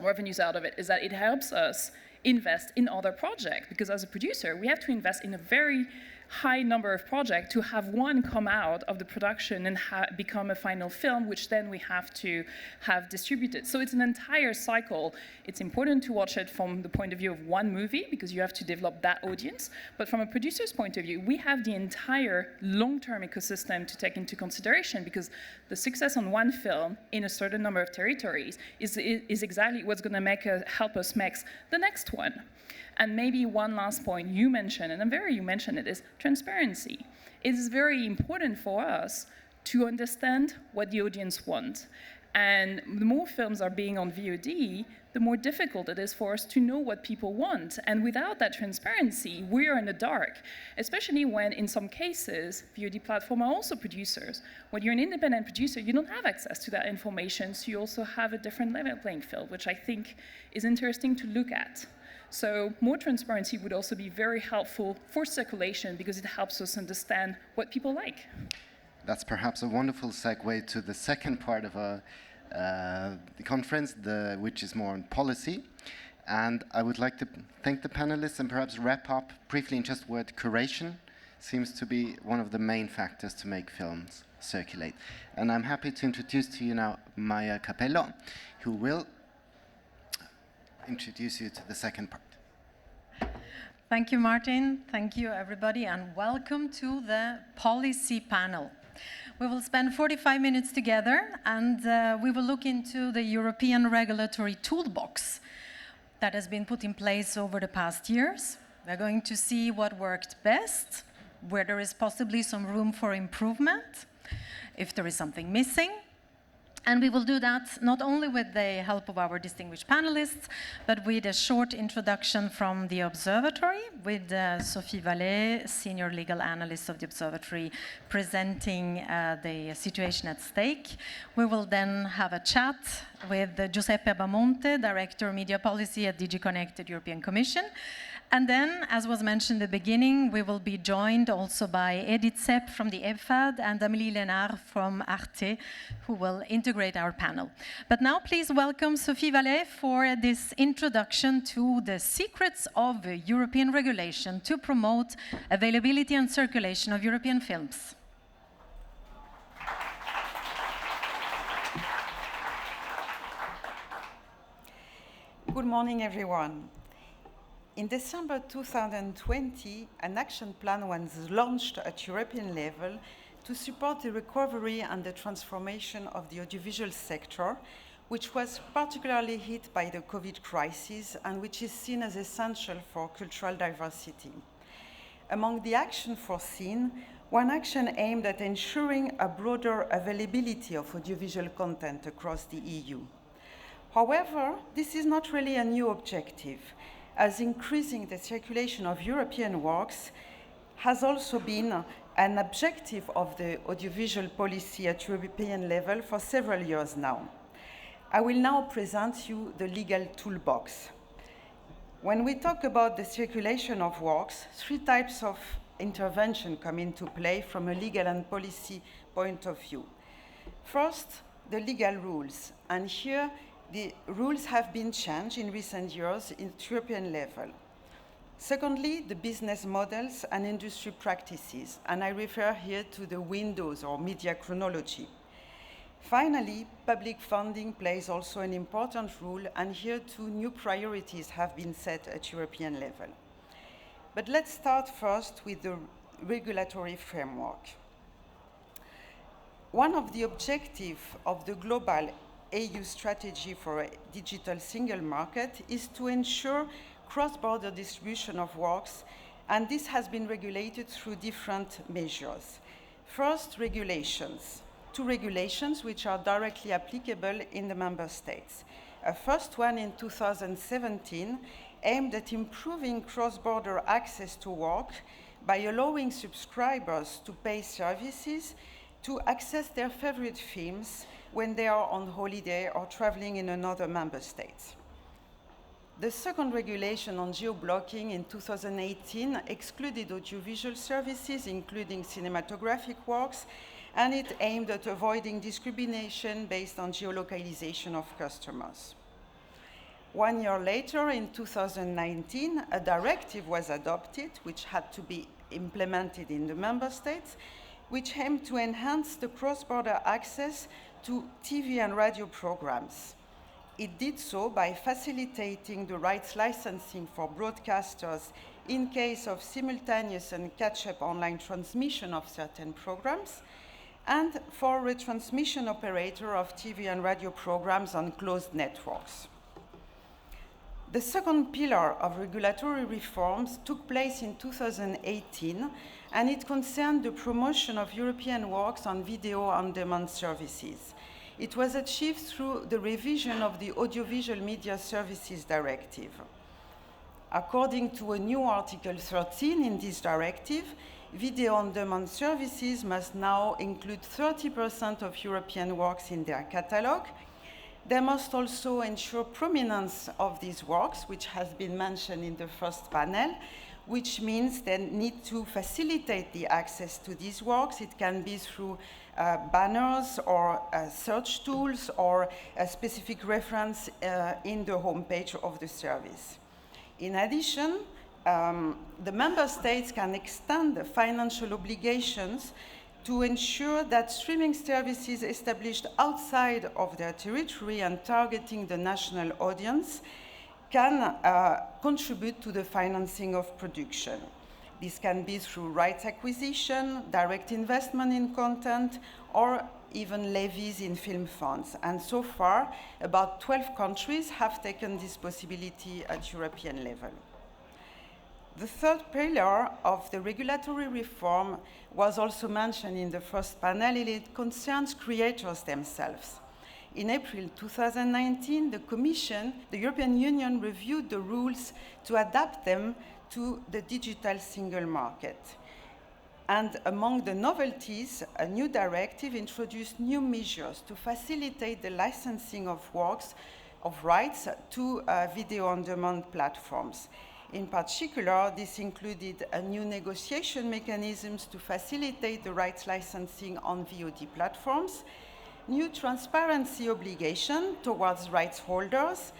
revenues out of it, is that it helps us invest in other projects, because as a producer we have to invest in a very high number of projects to have one come out of the production and become a final film, which then we have to have distributed. So it's an entire cycle. It's important to watch it from the point of view of one movie, because you have to develop that audience. But from a producer's point of view, we have the entire long-term ecosystem to take into consideration, because the success on one film in a certain number of territories is exactly what's going to help us make the next one. And maybe one last point you mentioned, and you mentioned it, is transparency. It is very important for us to understand what the audience wants. And the more films are being on VOD, the more difficult it is for us to know what people want. And without that transparency, we are in the dark, especially when, in some cases, VOD platforms are also producers. When you're an independent producer, you don't have access to that information, so you also have a different level playing field, which I think is interesting to look at. So more transparency would also be very helpful for circulation, because it helps us understand what people like. That's perhaps a wonderful segue to the second part of the conference, which is more on policy. And I would like to thank the panelists and perhaps wrap up briefly in just word curation seems to be one of the main factors to make films circulate. And I'm happy to introduce to you now Maya Capello, who will introduce you to the second part. Thank you, Martin. Thank you, everybody, and welcome to the policy panel. We will spend 45 minutes together, and we will look into the European regulatory toolbox that has been put in place over the past years. We're going to see what worked best, where there is possibly some room for improvement, if there is something missing. And we will do that not only with the help of our distinguished panelists, but with a short introduction from the Observatory, with Sophie Vallée, Senior Legal Analyst of the Observatory, presenting the situation at stake. We will then have a chat with Giuseppe Abamonte, Director Media Policy at DG Connect at European Commission. And then, as was mentioned at the beginning, we will be joined also by Edith Sepp from the EFAD and Amélie Lénard from Arte, who will integrate our panel. But now please welcome Sophie Vallée for this introduction to the secrets of European regulation to promote availability and circulation of European films. Good morning, everyone. In December 2020, an action plan was launched at European level to support the recovery and the transformation of the audiovisual sector, which was particularly hit by the COVID crisis and which is seen as essential for cultural diversity. Among the action foreseen, one action aimed at ensuring a broader availability of audiovisual content across the EU. However, this is not really a new objective, as increasing the circulation of European works has also been an objective of the audiovisual policy at European level for several years now. I will now present you the legal toolbox. When we talk about the circulation of works, three types of intervention come into play from a legal and policy point of view. First, the legal rules, and here the rules have been changed in recent years at European level. Secondly, the business models and industry practices, and I refer here to the windows or media chronology. Finally, public funding plays also an important role, and here too new priorities have been set at European level. But let's start first with the regulatory framework. One of the objectives of the global EU strategy for a digital single market is to ensure cross-border distribution of works, and this has been regulated through different measures. First, regulations. Two regulations which are directly applicable in the member states. A first one in 2017 aimed at improving cross-border access to work by allowing subscribers to pay services to access their favorite films when they are on holiday or traveling in another member state. The second regulation on geo-blocking in 2018 excluded audiovisual services, including cinematographic works, and it aimed at avoiding discrimination based on geolocalization of customers. 1 year later, in 2019, a directive was adopted, which had to be implemented in the member states, which aimed to enhance the cross-border access to TV and radio programs. It did so by facilitating the rights licensing for broadcasters in case of simultaneous and catch-up online transmission of certain programs, and for retransmission operator of TV and radio programs on closed networks. The second pillar of regulatory reforms took place in 2018, and it concerned the promotion of European works on video on-demand services. It was achieved through the revision of the Audiovisual Media Services Directive. According to a new Article 13 in this directive, video on-demand services must now include 30% of European works in their catalogue. They must also ensure prominence of these works, which has been mentioned in the first panel, which means they need to facilitate the access to these works. It can be through banners or search tools or a specific reference in the homepage of the service. In addition, the member states can extend the financial obligations to ensure that streaming services established outside of their territory and targeting the national audience can contribute to the financing of production. This can be through rights acquisition, direct investment in content, or even levies in film funds. And so far, about 12 countries have taken this possibility at European level. The third pillar of the regulatory reform was also mentioned in the first panel. It concerns creators themselves. In April 2019, the Commission, the European Union, reviewed the rules to adapt them to the digital single market. And among the novelties, a new directive introduced new measures to facilitate the licensing of works of rights to video on-demand platforms. In particular, this included a new negotiation mechanisms to facilitate the rights licensing on VOD platforms, new transparency obligation towards rights holders,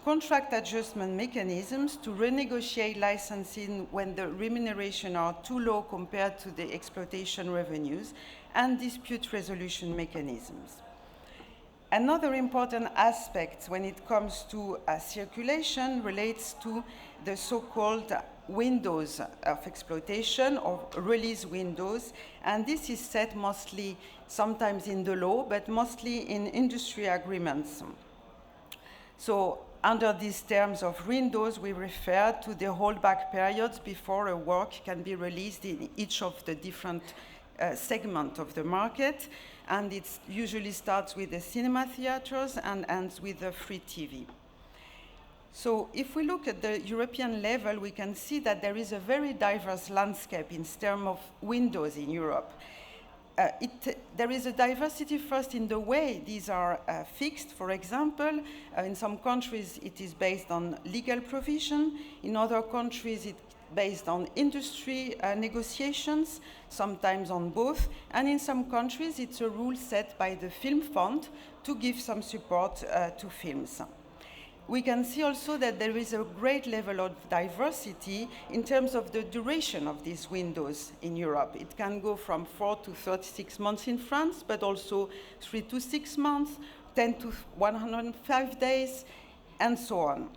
contract adjustment mechanisms to renegotiate licensing when the remuneration are too low compared to the exploitation revenues, and dispute resolution mechanisms. Another important aspect when it comes to circulation relates to the so-called windows of exploitation or release windows, and this is set mostly sometimes in the law, but mostly in industry agreements. So under these terms of windows, we refer to the holdback periods before a work can be released in each of the different segments of the market, and it usually starts with the cinema theaters and ends with the free TV. So if we look at the European level, we can see that there is a very diverse landscape in terms of windows in Europe. There is a diversity first in the way these are fixed. For example, in some countries it is based on legal provision. In other countries it's based on industry negotiations, sometimes on both. And in some countries it's a rule set by the film fund to give some support to films. We can see also that there is a great level of diversity in terms of the duration of these windows in Europe. It can go from 4 to 36 months in France, but also 3 to 6 months, 10 to 105 days, and so on.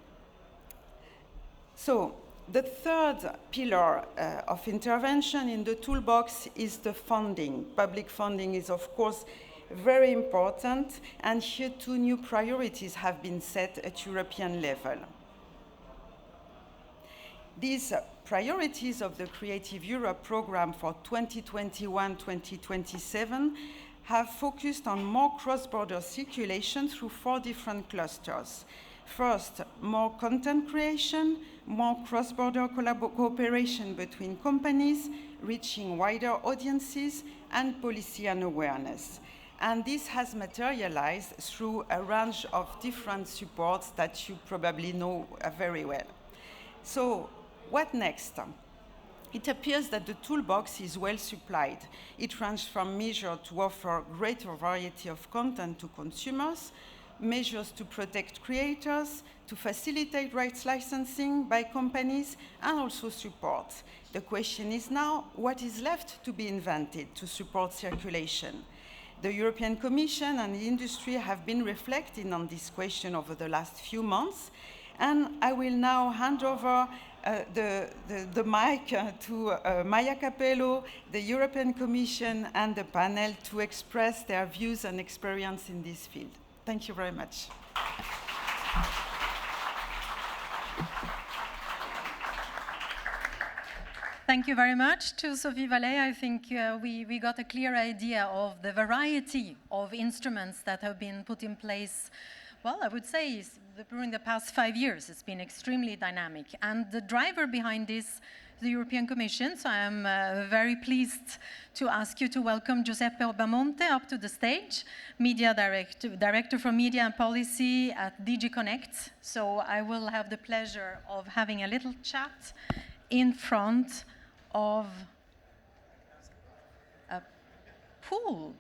So the third pillar of intervention in the toolbox is the funding. Public funding is, of course, very important, and here two new priorities have been set at European level. These priorities of the Creative Europe program for 2021-2027 have focused on more cross-border circulation through 4 different clusters. First, more content creation, more cross-border cooperation between companies, reaching wider audiences, and policy and awareness. And this has materialized through a range of different supports that you probably know very well. So, what next? It appears that the toolbox is well supplied. It ranges from measures to offer greater variety of content to consumers, measures to protect creators, to facilitate rights licensing by companies, and also support. The question is now, what is left to be invented to support circulation? The European Commission and the industry have been reflecting on this question over the last few months, and I will now hand over the mic to Maya Capello, the European Commission, and the panel to express their views and experience in this field. Thank you very much. Thank you very much to Sophie Vallée. I think we got a clear idea of the variety of instruments that have been put in place. Well, I would say during the past 5 years, it's been extremely dynamic. And the driver behind this, the European Commission. So I am very pleased to ask you to welcome Giuseppe Bamonte up to the stage, Media Director for Media and Policy at DG Connect. So I will have the pleasure of having a little chat in front of a pool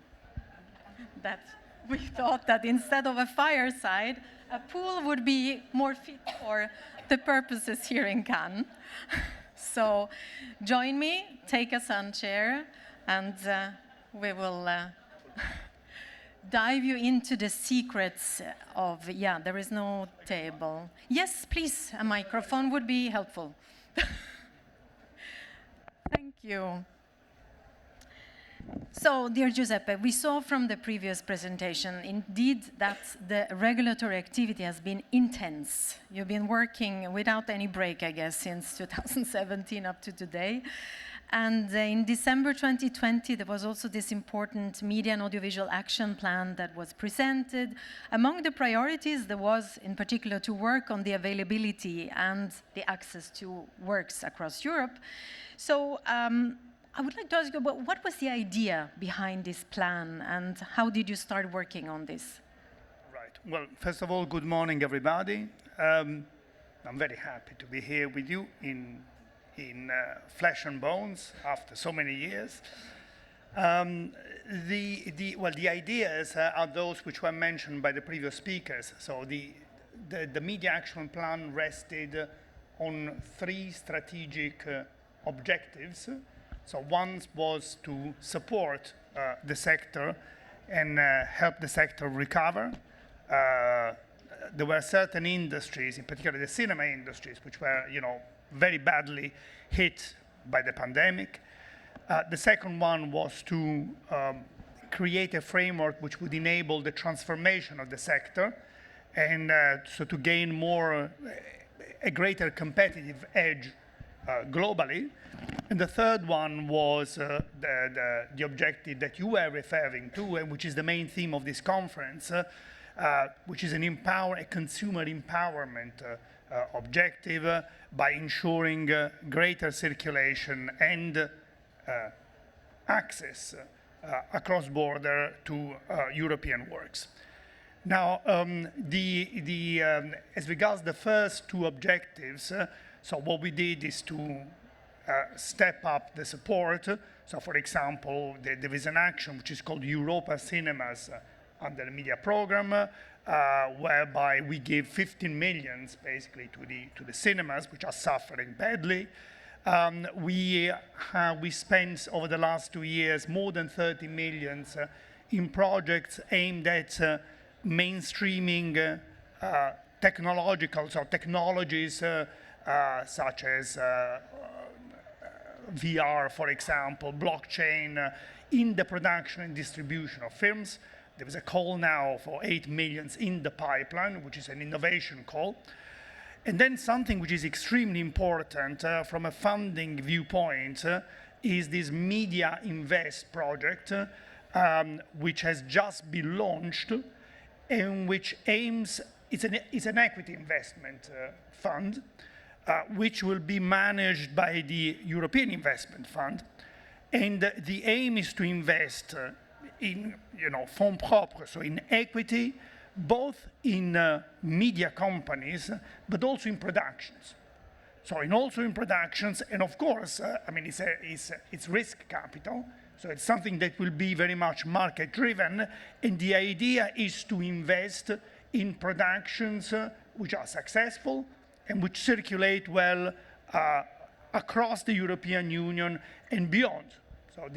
that we thought that instead of a fireside, a pool would be more fit for the purposes here in Cannes. So join me, take a sun chair, and we will dive you into the secrets of, yeah, there is no table. Yes, please, a microphone would be helpful. Thank you. So, dear Giuseppe, we saw from the previous presentation, indeed, that the regulatory activity has been intense. You've been working without any break, I guess, since 2017 up to today. And in December 2020, there was also this important Media and Audiovisual Action Plan that was presented. Among the priorities, there was, in particular, to work on the availability and the access to works across Europe. So, I would like to ask you, what was the idea behind this plan, and how did you start working on this? Right. Well, first of all, good morning, everybody. I'm very happy to be here with you in flesh and bones after so many years. The ideas are those which were mentioned by the previous speakers. So the Media Action Plan rested on 3 strategic objectives. So one was to support the sector and help the sector recover. There were certain industries, in particular the cinema industries, which were, very badly hit by the pandemic. The second one was to create a framework which would enable the transformation of the sector, and so to gain a greater competitive edge globally. And the third one was the objective that you were referring to, and which is the main theme of this conference, which is a consumer empowerment objective by ensuring greater circulation and access across border to European works. Now, as regards the first 2 objectives, so what we did is to step up the support. So, for example, there is an action which is called Europa Cinemas under the media program, whereby we give 15 millions basically to the cinemas, which are suffering badly. We spent over the last 2 years more than 30 millions in projects aimed at mainstreaming technologies such as VR, for example, blockchain, in the production and distribution of films. There is a call now for 8 million in the pipeline, which is an innovation call. And then something which is extremely important from a funding viewpoint is this Media Invest project, which has just been launched and which aims, it's an equity investment fund, which will be managed by the European Investment Fund. And the aim is to invest in fonds propres, so in equity, both in media companies, but also in productions. So also in productions, and of course, I mean, it's risk capital, so it's something that will be very much market-driven, and the idea is to invest in productions which are successful and which circulate well across the European Union and beyond. So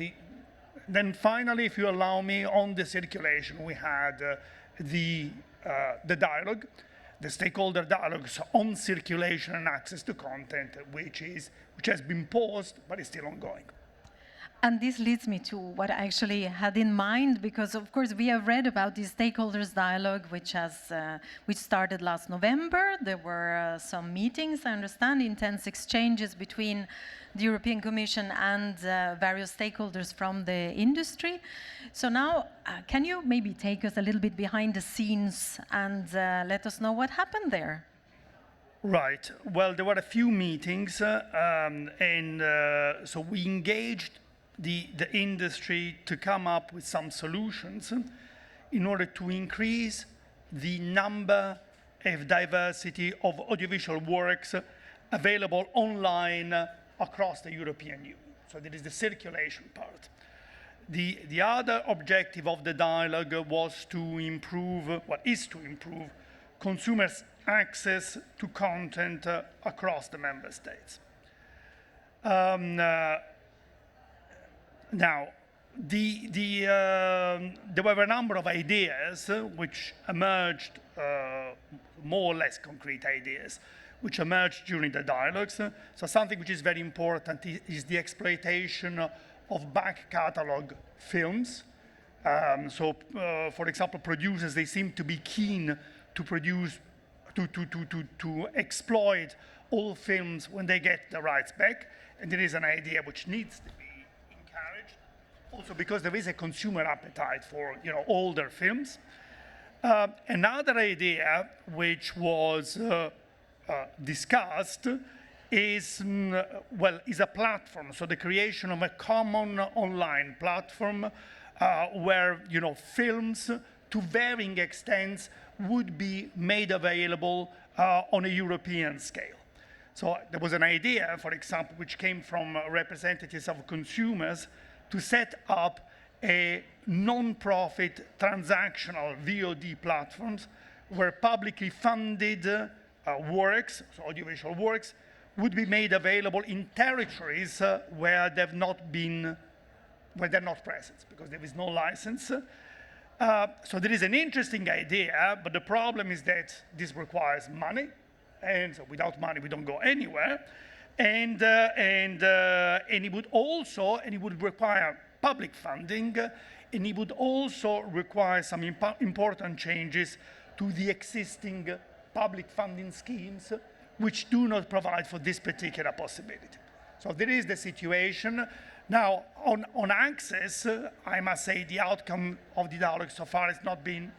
then finally, if you allow me, on the circulation, we had the dialogue, the stakeholder dialogues on circulation and access to content, which has been paused but is still ongoing. And this leads me to what I actually had in mind, because of course we have read about the stakeholders dialogue, which started last November. There were some meetings, I understand, intense exchanges between the European Commission and various stakeholders from the industry. So now, can you maybe take us a little bit behind the scenes and let us know what happened there? Right. Well, there were a few meetings, so we engaged the industry to come up with some solutions in order to increase the number of diversity of audiovisual works available online across the European Union. So there is the circulation part. The other objective of the dialogue is to improve consumers' access to content across the member states. Now, there were a number of ideas which emerged, more or less concrete ideas, which emerged during the dialogues. So something which is very important is the exploitation of back catalog films. For example, producers, they seem to be keen to produce, to exploit all films when they get the rights back. And there is an idea which needs to be encouraged, also because there is a consumer appetite for older films. Another idea which was discussed is a platform, so the creation of a common online platform where films to varying extents would be made available on a European scale. So there was an idea, for example, which came from representatives of consumers to set up a non-profit transactional VOD platforms where publicly funded works, so audiovisual works, would be made available in territories where they're not present, because there is no license. So there is an interesting idea, but the problem is that this requires money, and so without money we don't go anywhere. And it would require public funding, and it would also require some important changes to the existing public funding schemes, which do not provide for this particular possibility. So there is the situation. Now, on access, I must say the outcome of the dialogue so far it's been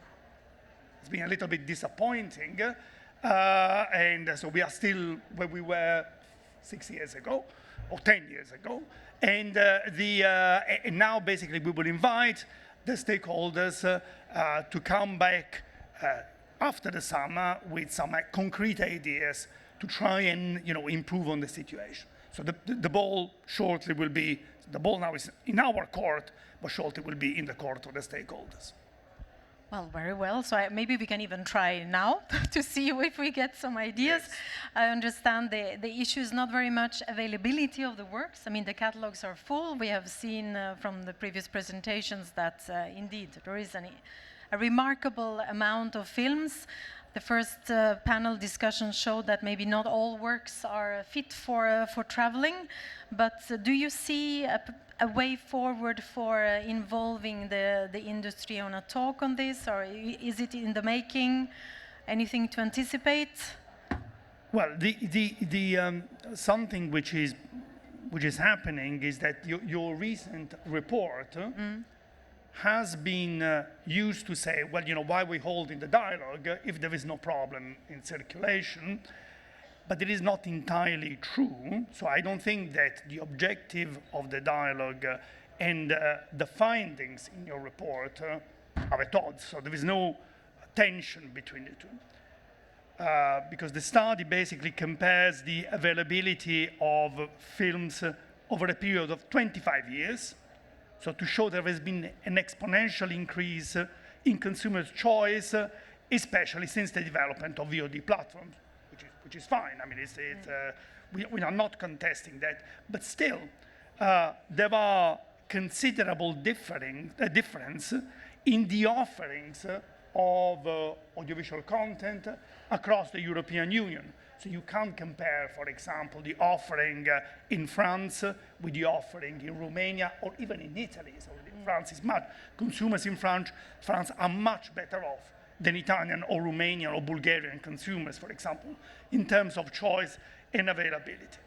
a little bit disappointing. And so we are still where we were 6 years ago, or 10 years ago. And now basically we will invite the stakeholders to come back after the summer with some concrete ideas to try and improve on the situation. So the ball shortly will be, the ball now is in our court, but shortly will be in the court of the stakeholders. Well, very well. So maybe we can even try now to see if we get some ideas. Yes. I understand the issue is not very much availability of the works. I mean, the catalogs are full. We have seen from the previous presentations that indeed there is a remarkable amount of films. The first panel discussion showed that maybe not all works are fit for traveling, but do you see a way forward for involving the industry on a talk on this, or is it in the making? Anything to anticipate? Well, something which is happening is that your recent report has been used to say, well, you know, why we hold in the dialogue if there is no problem in circulation, but it is not entirely true. So I don't think that the objective of the dialogue and the findings in your report are at odds. So there is no tension between the two. Because the study basically compares the availability of films over a period of 25 years. So to show there has been an exponential increase in consumers' choice, especially since the development of VOD platforms, which is fine. I mean, we are not contesting that. But still, there are considerable difference in the offerings of audiovisual content across the European Union. So you can't compare, for example, the offering in France with the offering in Romania or even in Italy. So France is much, consumers in France are much better off than Italian or Romanian or Bulgarian consumers, for example, in terms of choice and availability.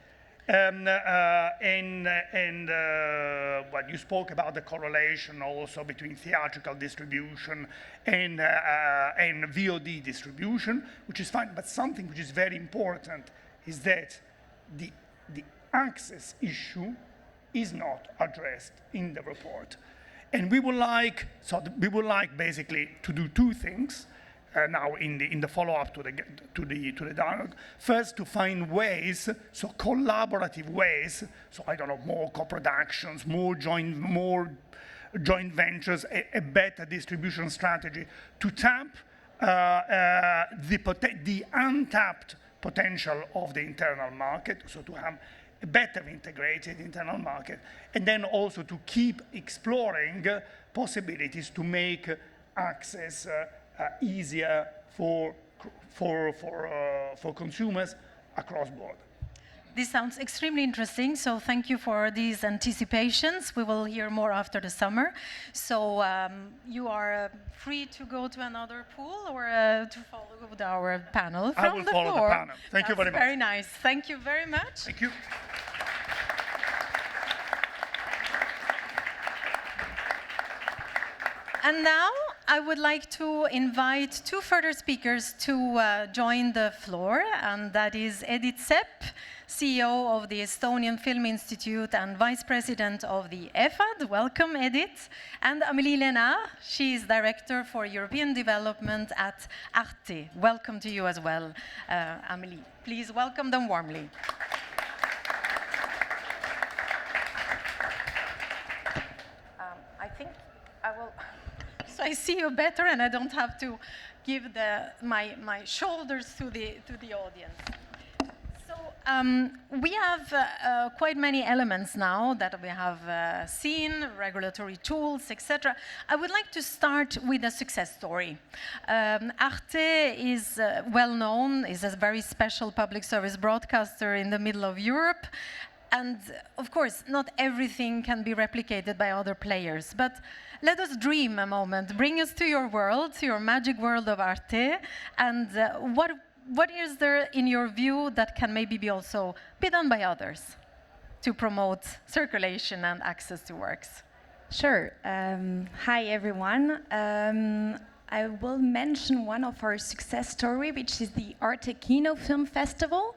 What you spoke about the correlation also between theatrical distribution and VOD distribution, which is fine, but something which is very important is that the access issue is not addressed in the report. And we would like basically to do two things now in the follow-up to the dialogue. First, to find ways, so collaborative ways, so I don't know, more co-productions, more joint ventures, a better distribution strategy to tap the untapped potential of the internal market, so to have a better integrated internal market, and then also to keep exploring possibilities to make access easier for consumers across board. This sounds extremely interesting, so thank you for these anticipations. We will hear more after the summer. So you are free to go to another pool or to follow our panel from the floor. I will follow the panel. Thank you very much. Very nice. Thank you very much. Thank you. And now I would like to invite two further speakers to join the floor, and that is Edith Sepp, CEO of the Estonian Film Institute and Vice President of the EFAD. Welcome, Edith. And Amélie Lénard, she is Director for European Development at Arte. Welcome to you as well, Amélie. Please welcome them warmly. I think I will... So I see you better, and I don't have to give my shoulders to the audience. So we have quite many elements now that we have seen, regulatory tools, etc. I would like to start with a success story. Arte is well known, is a very special public service broadcaster in the middle of Europe. And of course, not everything can be replicated by other players, but let us dream a moment. Bring us to your world, to your magic world of Arte, and what is there, in your view, that can maybe be also be done by others to promote circulation and access to works? Sure. Hi, everyone. I will mention one of our success story, which is the Arte Kino Film Festival.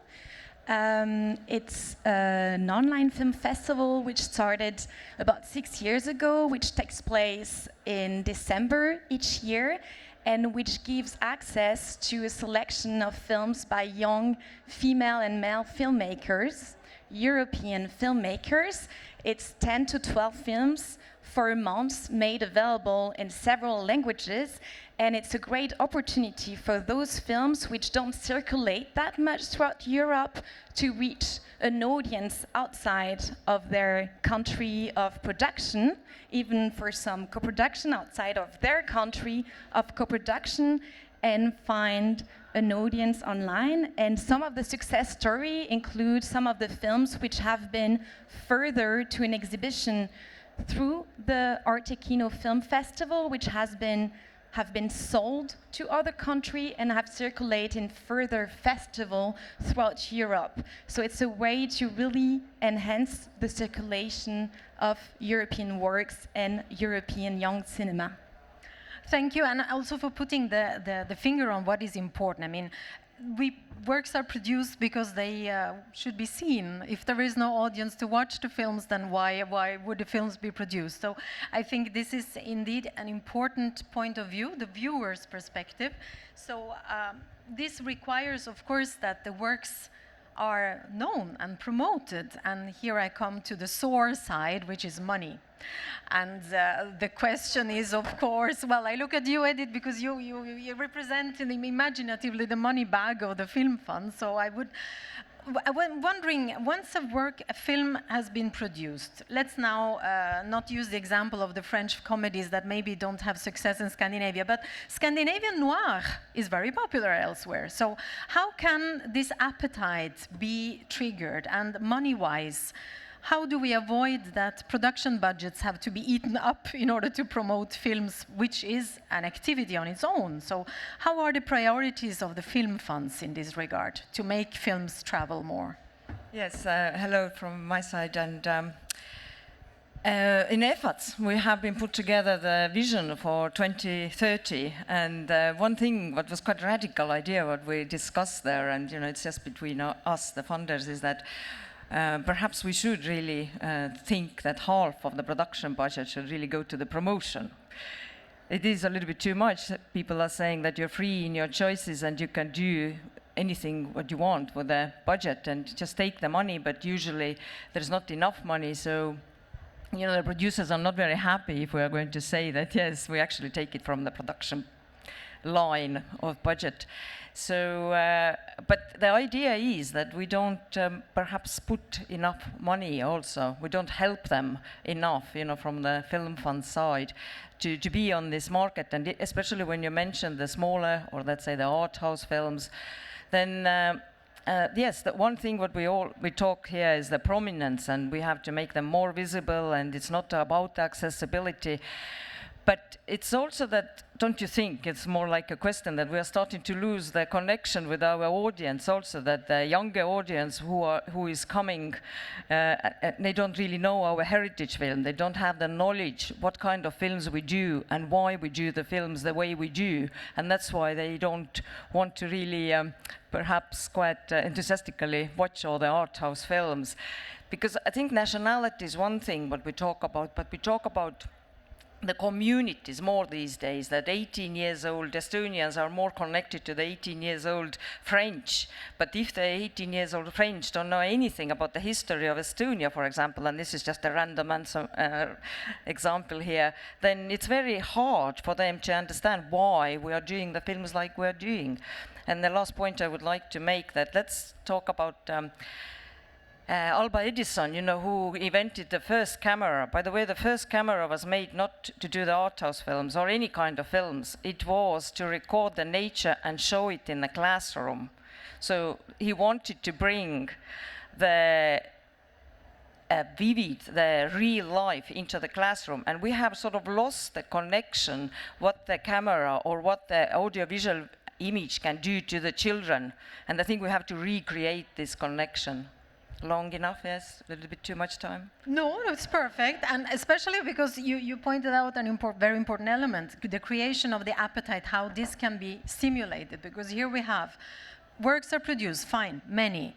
It's an online film festival which started about 6 years ago, which takes place in December each year, and which gives access to a selection of films by young female and male filmmakers European filmmakers. It's 10 to 12 films for a month made available in several languages, and it's a great opportunity for those films which don't circulate that much throughout Europe to reach an audience outside of their country of production, even for some co-production outside of their country of co-production, and find an audience online. And some of the success story include some of the films which have been further to an exhibition through the Arte Kino Film Festival, which have been sold to other countries and have circulated in further festival throughout Europe. So it's a way to really enhance the circulation of European works and European young cinema. Thank you, and also for putting the finger on what is important. I mean, works are produced because they should be seen. If there is no audience to watch the films, then why would the films be produced? So I think this is indeed an important point of view, the viewer's perspective. So this requires, of course, that the works are known and promoted. And here I come to the sore side, which is money. And the question is, of course, well, I look at you, Edith, because you represent imaginatively the money bag of the film fund. So I was wondering, once a film has been produced, let's now not use the example of the French comedies that maybe don't have success in Scandinavia, but Scandinavian noir is very popular elsewhere. So how can this appetite be triggered? And money-wise, how do we avoid that production budgets have to be eaten up in order to promote films, which is an activity on its own? So how are the priorities of the film funds in this regard to make films travel more? Yes, hello from my side. And in efforts, we have been put together the vision for 2030. And one thing, what was quite a radical idea, what we discussed there, and it's just between us, the funders, is that perhaps we should really think that half of the production budget should really go to the promotion. It is a little bit too much. People are saying that you're free in your choices and you can do anything what you want with the budget and just take the money, but usually there's not enough money. So, the producers are not very happy if we are going to say that, yes, we actually take it from the production line of budget. So, but the idea is that we don't perhaps put enough money also. We don't help them enough, from the film fund side to be on this market. And especially when you mention the smaller, or let's say the art house films, then yes, the one thing what we talk here is the prominence, and we have to make them more visible, and it's not about accessibility. But it's also that, don't you think, it's more like a question that we are starting to lose the connection with our audience also, that the younger audience who is coming, they don't really know our heritage film. They don't have the knowledge what kind of films we do and why we do the films the way we do. And that's why they don't want to really, perhaps quite enthusiastically watch all the art house films. Because I think nationality is one thing what we talk about, but we talk about the communities more these days, that 18 years old Estonians are more connected to the 18 years old French. But if the 18 years old French don't know anything about the history of Estonia, for example, and this is just a random example here, then it's very hard for them to understand why we are doing the films like we're doing. And the last point I would like to make, that let's talk about Alba Edison, who invented the first camera. By the way, the first camera was made not to do the art house films or any kind of films. It was to record the nature and show it in the classroom. So he wanted to bring the the real life into the classroom. And we have sort of lost the connection what the camera or what the audiovisual image can do to the children. And I think we have to recreate this connection. Long enough, yes? A little bit too much time? No, it's perfect, and especially because you pointed out an very important element, the creation of the appetite, how this can be stimulated, because here we have works are produced, fine, many.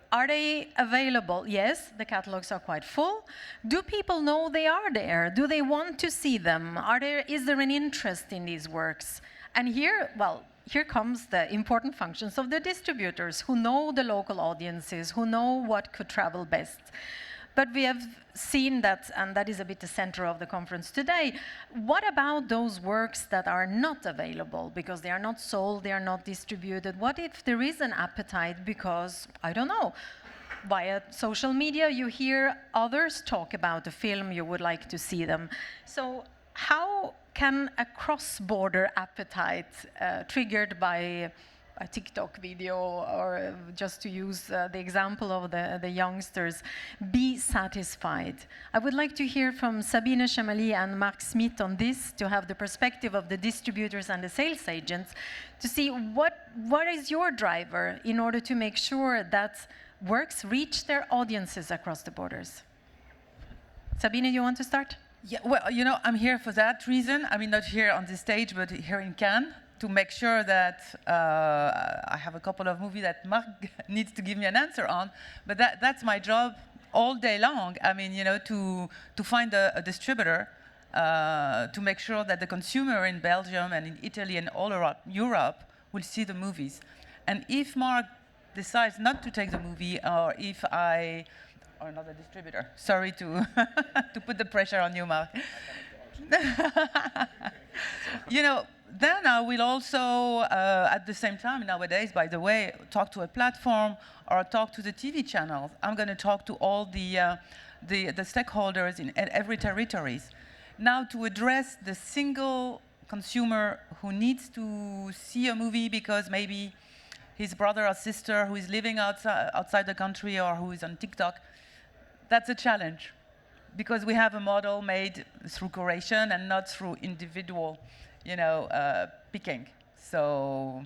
Are they available? Yes, the catalogs are quite full. Do people know they are there? Do they want to see them? Is there an interest in these works? And here, well, here comes the important functions of the distributors who know the local audiences, who know what could travel best. But we have seen that, and that is a bit the center of the conference today, what about those works that are not available because they are not sold, they are not distributed? What if there is an appetite because, I don't know, via social media you hear others talk about a film, you would like to see them. So how can a cross-border appetite triggered by a TikTok video, or just to use the example of the youngsters, be satisfied? I would like to hear from Sabine Chamali and Mark Smith on this, to have the perspective of the distributors and the sales agents, to see what is your driver in order to make sure that works reach their audiences across the borders. Sabine, you want to start? Yeah, well, you know, I'm here for that reason. I mean, not here on this stage, but here in Cannes, to make sure that I have a couple of movies that Mark needs to give me an answer on. But that's my job all day long. I mean, you know, to find a distributor, to make sure that the consumer in Belgium and in Italy and all around Europe will see the movies. And if Mark decides not to take the movie, or if or another distributor, sorry to to put the pressure on you, Mark. You know, then I will also, at the same time nowadays, by the way, talk to a platform or talk to the TV channels. I'm going to talk to all the stakeholders in every territories. Now, to address the single consumer who needs to see a movie because maybe his brother or sister who is living outside the country or who is on TikTok, that's a challenge, because we have a model made through curation and not through individual, you know, picking. So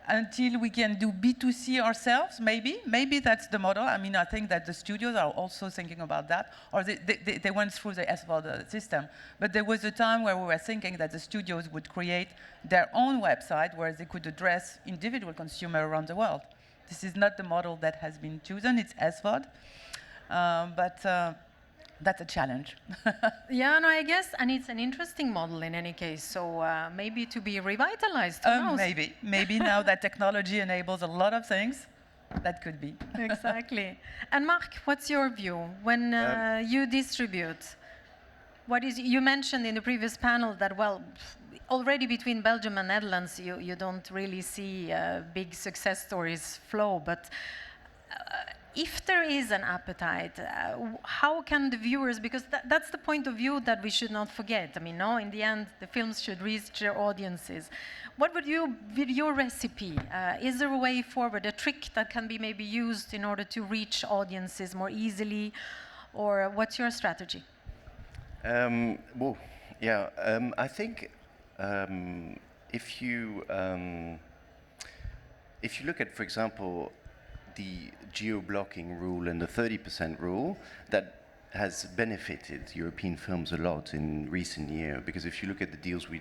until we can do B2C ourselves, maybe that's the model. I mean, I think that the studios are also thinking about that, or they went through the SVOD system. But there was a time where we were thinking that the studios would create their own website where they could address individual consumer around the world. This is not the model that has been chosen, it's SVOD. But that's a challenge. Yeah, no, I guess, and it's an interesting model in any case, so maybe to be revitalized, who knows? Maybe now that technology enables a lot of things, that could be. Exactly. And Mark, what's your view? When you distribute, you mentioned in the previous panel that, well, already between Belgium and Netherlands, you don't really see big success stories flow, but if there is an appetite, how can the viewers, because that's the point of view that we should not forget. I mean, no, in the end, the films should reach their audiences. What would be your recipe? Is there a way forward, a trick that can be maybe used in order to reach audiences more easily, or what's your strategy? I think if you look at, for example, the geo-blocking rule and the 30% rule, that has benefited European films a lot in recent years, because if you look at the deals we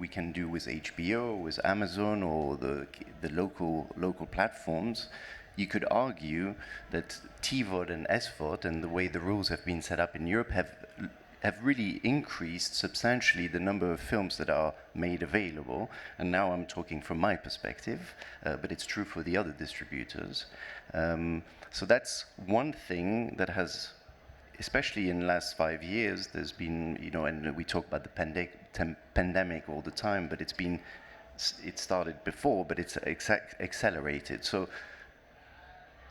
can do with HBO, with Amazon, or the local platforms, you could argue that TVOD and SVOD and the way the rules have been set up in Europe have really increased substantially the number of films that are made available. And now I'm talking from my perspective, but it's true for the other distributors. So that's one thing that has, especially in the last 5 years, there's been, you know, and we talk about the pandemic all the time, but it started before, but it's accelerated. So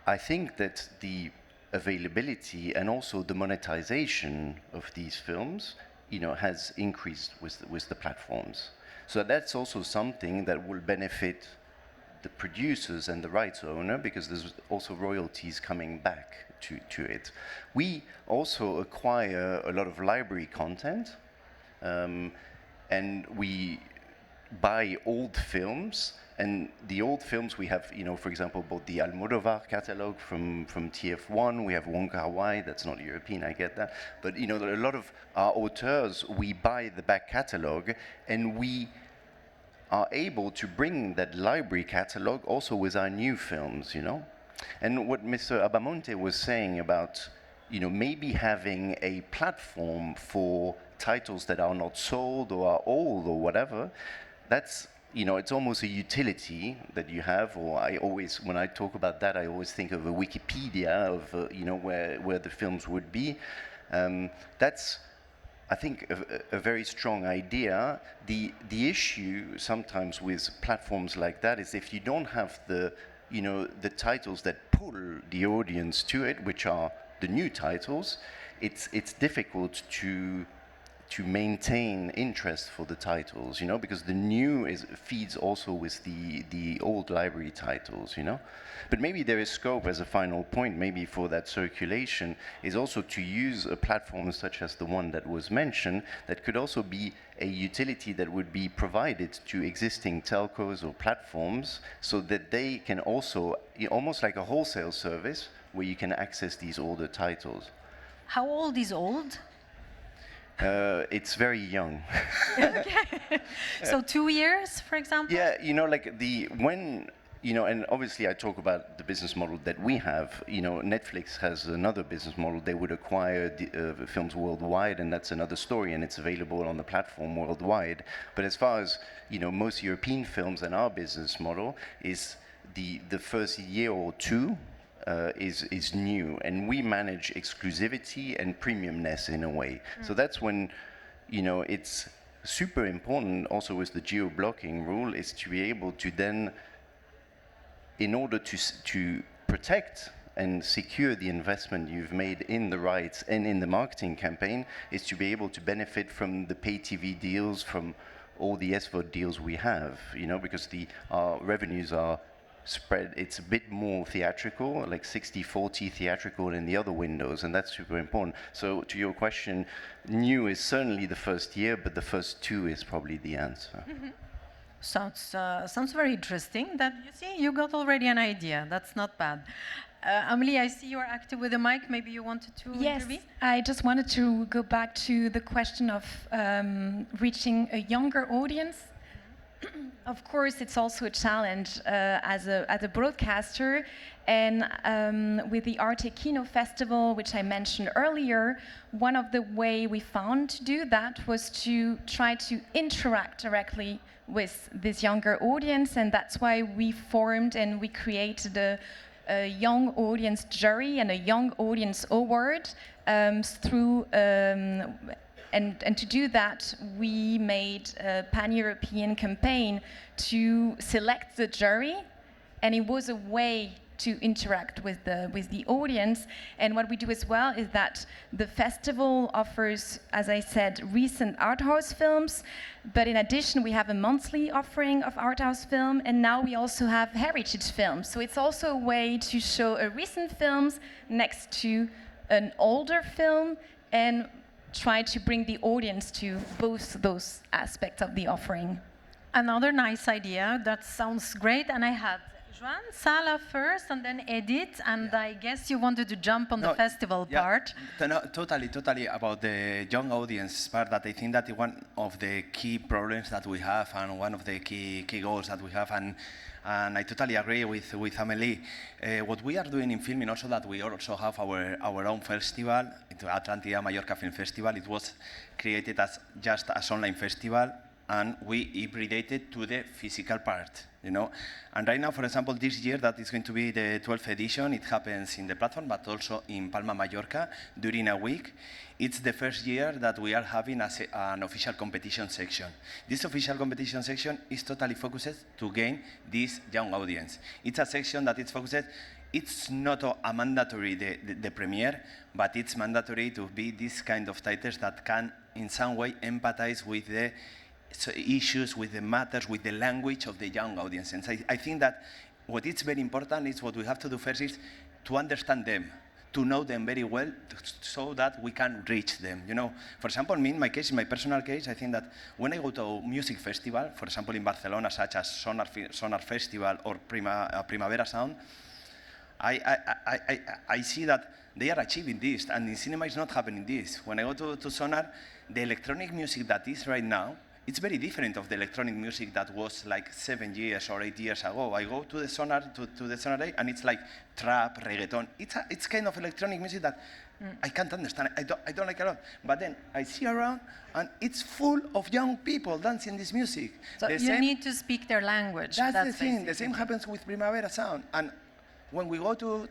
I think that the availability and also the monetization of these films, you know, has increased with the platforms. So that's also something that will benefit the producers and the rights owner, because there's also royalties coming back to it. We also acquire a lot of library content, and we buy old films. And the old films we have, you know, for example, bought the Almodovar catalog from TF1. We have Wong Kar-wai, that's not European, I get that. But, you know, a lot of our auteurs, we buy the back catalog, and we are able to bring that library catalog also with our new films, you know. And what Mr. Abamonte was saying about, you know, maybe having a platform for titles that are not sold or are old or whatever, that's, it's almost a utility that you have, or when I talk about that, I always think of a Wikipedia of, where the films would be. That's, I think, a very strong idea. The issue sometimes with platforms like that is if you don't have the titles that pull the audience to it, which are the new titles, it's difficult to maintain interest for the titles, because the new feeds also with the old library titles, But maybe there is scope as a final point, maybe for that circulation, is also to use a platform such as the one that was mentioned, that could also be a utility that would be provided to existing telcos or platforms, so that they can also, almost like a wholesale service, where you can access these older titles. How old is old? It's very young. Okay. So 2 years, for example? Yeah, and obviously I talk about the business model that we have. Netflix has another business model. They would acquire the films worldwide, and that's another story, and it's available on the platform worldwide. But as far as, most European films and our business model is the first year or two is new, and we manage exclusivity and premiumness in a way. So that's when, it's super important also with the geo-blocking rule, is to be able to then, in order to protect and secure the investment you've made in the rights and in the marketing campaign, is to be able to benefit from the pay TV deals, from all the SVOD deals we have, because our revenues are spread. It's a bit more theatrical, like 60-40 theatrical in the other windows, and that's super important. So to your question, new is certainly the first year, but the first two is probably the answer. Mm-hmm. Sounds very interesting. That you see, you got already an idea. That's not bad. Amelie, I see you're active with the mic. Maybe you wanted to intervene? I just wanted to go back to the question of reaching a younger audience. Of course, it's also a challenge as a broadcaster, and with the Arte Kino Festival, which I mentioned earlier, one of the way we found to do that was to try to interact directly with this younger audience, and that's why we formed and we created a young audience jury and a young audience award through. And to do that, we made a pan-European campaign to select the jury, and it was a way to interact with the audience. And what we do as well is that the festival offers, as I said, recent art house films, but in addition we have a monthly offering of art house film, and now we also have heritage films. So it's also a way to show a recent films next to an older film, and try to bring the audience to both those aspects of the offering. Another nice idea. That sounds great. And I had Joan, Sala first, and then Edith, and I guess you wanted to jump on the festival part. No, totally about the young audience part. That I think that is one of the key problems that we have, and one of the key goals that we have. And I totally agree with Amélie. What we are doing in filming also, that we also have our own festival, the Atlantida Mallorca Film Festival. It was created as just as online festival, and we hybridated to the physical part, And right now, for example, this year that is going to be the 12th edition, it happens in the platform, but also in Palma, Mallorca, during a week. It's the first year that we are having an official competition section. This official competition section is totally focused to gain this young audience. It's a section that is focused, it's not a mandatory, the premiere, but it's mandatory to be this kind of titles that can in some way empathize with the issues, with the matters, with the language of the young audience. And I think that what is very important is what we have to do first is to understand them, to know them very well, so that we can reach them. For example, me, in my case, in my personal case, I think that when I go to a music festival, for example, in Barcelona, such as Sonar Festival or Primavera Sound, I see that they are achieving this, and in cinema is not happening this. When I go to Sonar, the electronic music that is right now, it's very different of the electronic music that was like 7 years or 8 years ago. I go to the Sonar, to the Sonar Day, and it's like trap, reggaeton. It's kind of electronic music that I can't understand. I don't like it a lot. But then I see around, and it's full of young people dancing this music. So you need to speak their language. That's the thing. The same happens with Primavera Sound. And when we go to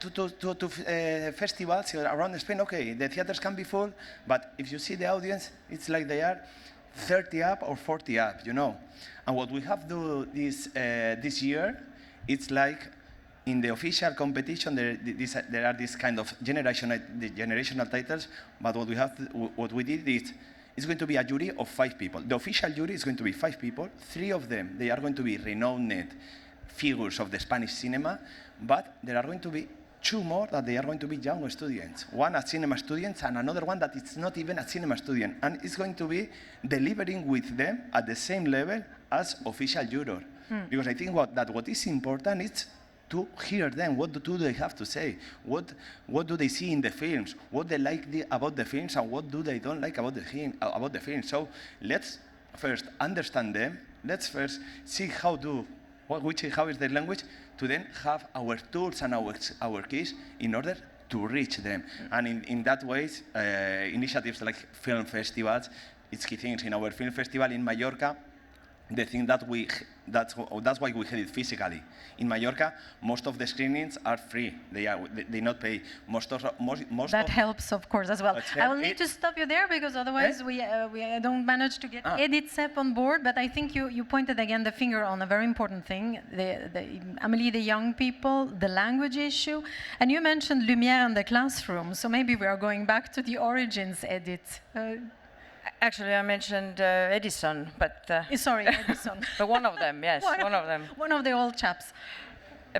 festivals around Spain, okay, the theaters can be full, but if you see the audience, it's like they are 30 up or 40 up, you know. And what we have to do this year, it's like in the official competition, there are these kind of generational titles, but what we did is, it's going to be a jury of 5 people. The official jury is going to be 5 people. 3 of them, they are going to be renowned figures of the Spanish cinema, but there are going to be 2 more that they are going to be young students. One a cinema student and another one that is not even a cinema student. And it's going to be delivering with them at the same level as official juror. Because I think what is important is to hear them. What do they have to say? What do they see in the films? What they like about the films, and what do they don't like about the film? So let's first understand them. Let's first see how is their language, to then have our tools and our keys in order to reach them. And in that way, initiatives like film festivals, it's key things. In our film festival in Mallorca, the thing that's why we had it physically. In Mallorca, most of the screenings are free. They not pay. That helps, of course, as well. I will need to stop you there because otherwise we don't manage to get Edith Sepp on board. But I think you pointed again the finger on a very important thing. Amélie, the young people, the language issue, and you mentioned Lumière in the classroom. So maybe we are going back to the origins, Edith. Actually, I mentioned Edison, but... Sorry, Edison. But one of them, yes, one of them. One of the old chaps.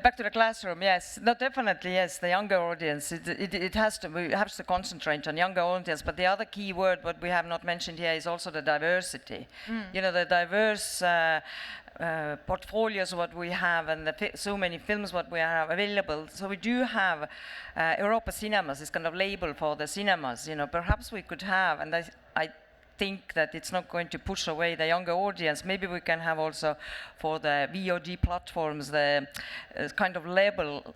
Back to the classroom, yes. No, definitely, yes, the younger audience. We have to concentrate on younger audience, but the other key word, what we have not mentioned here, is also the diversity. You know, the diverse portfolios what we have, and so many films what we have available. So we do have Europa Cinemas, this kind of label for the cinemas. You know, perhaps we could have, and I think that it's not going to push away the younger audience. Maybe we can have also for the VOD platforms the kind of label,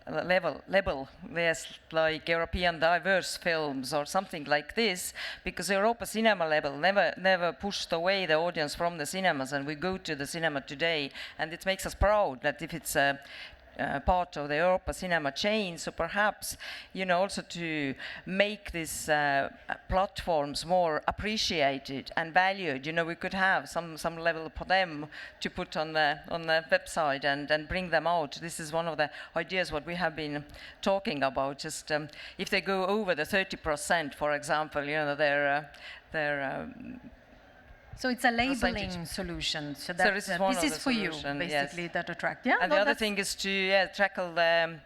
yes, like European diverse films or something like this, because Europa Cinema label never pushed away the audience from the cinemas, and we go to the cinema today, and it makes us proud that if it's part of the Europa Cinema chain, so perhaps, you know, also to make these platforms more appreciated and valued. You know, we could have some level for them to put on the website and bring them out. This is one of the ideas what we have been talking about. Just if they go over the 30%, for example, you know, their so it's a labeling solution. So that this is for you, basically, yes. That attract. Yeah. And the other thing is to tackle the,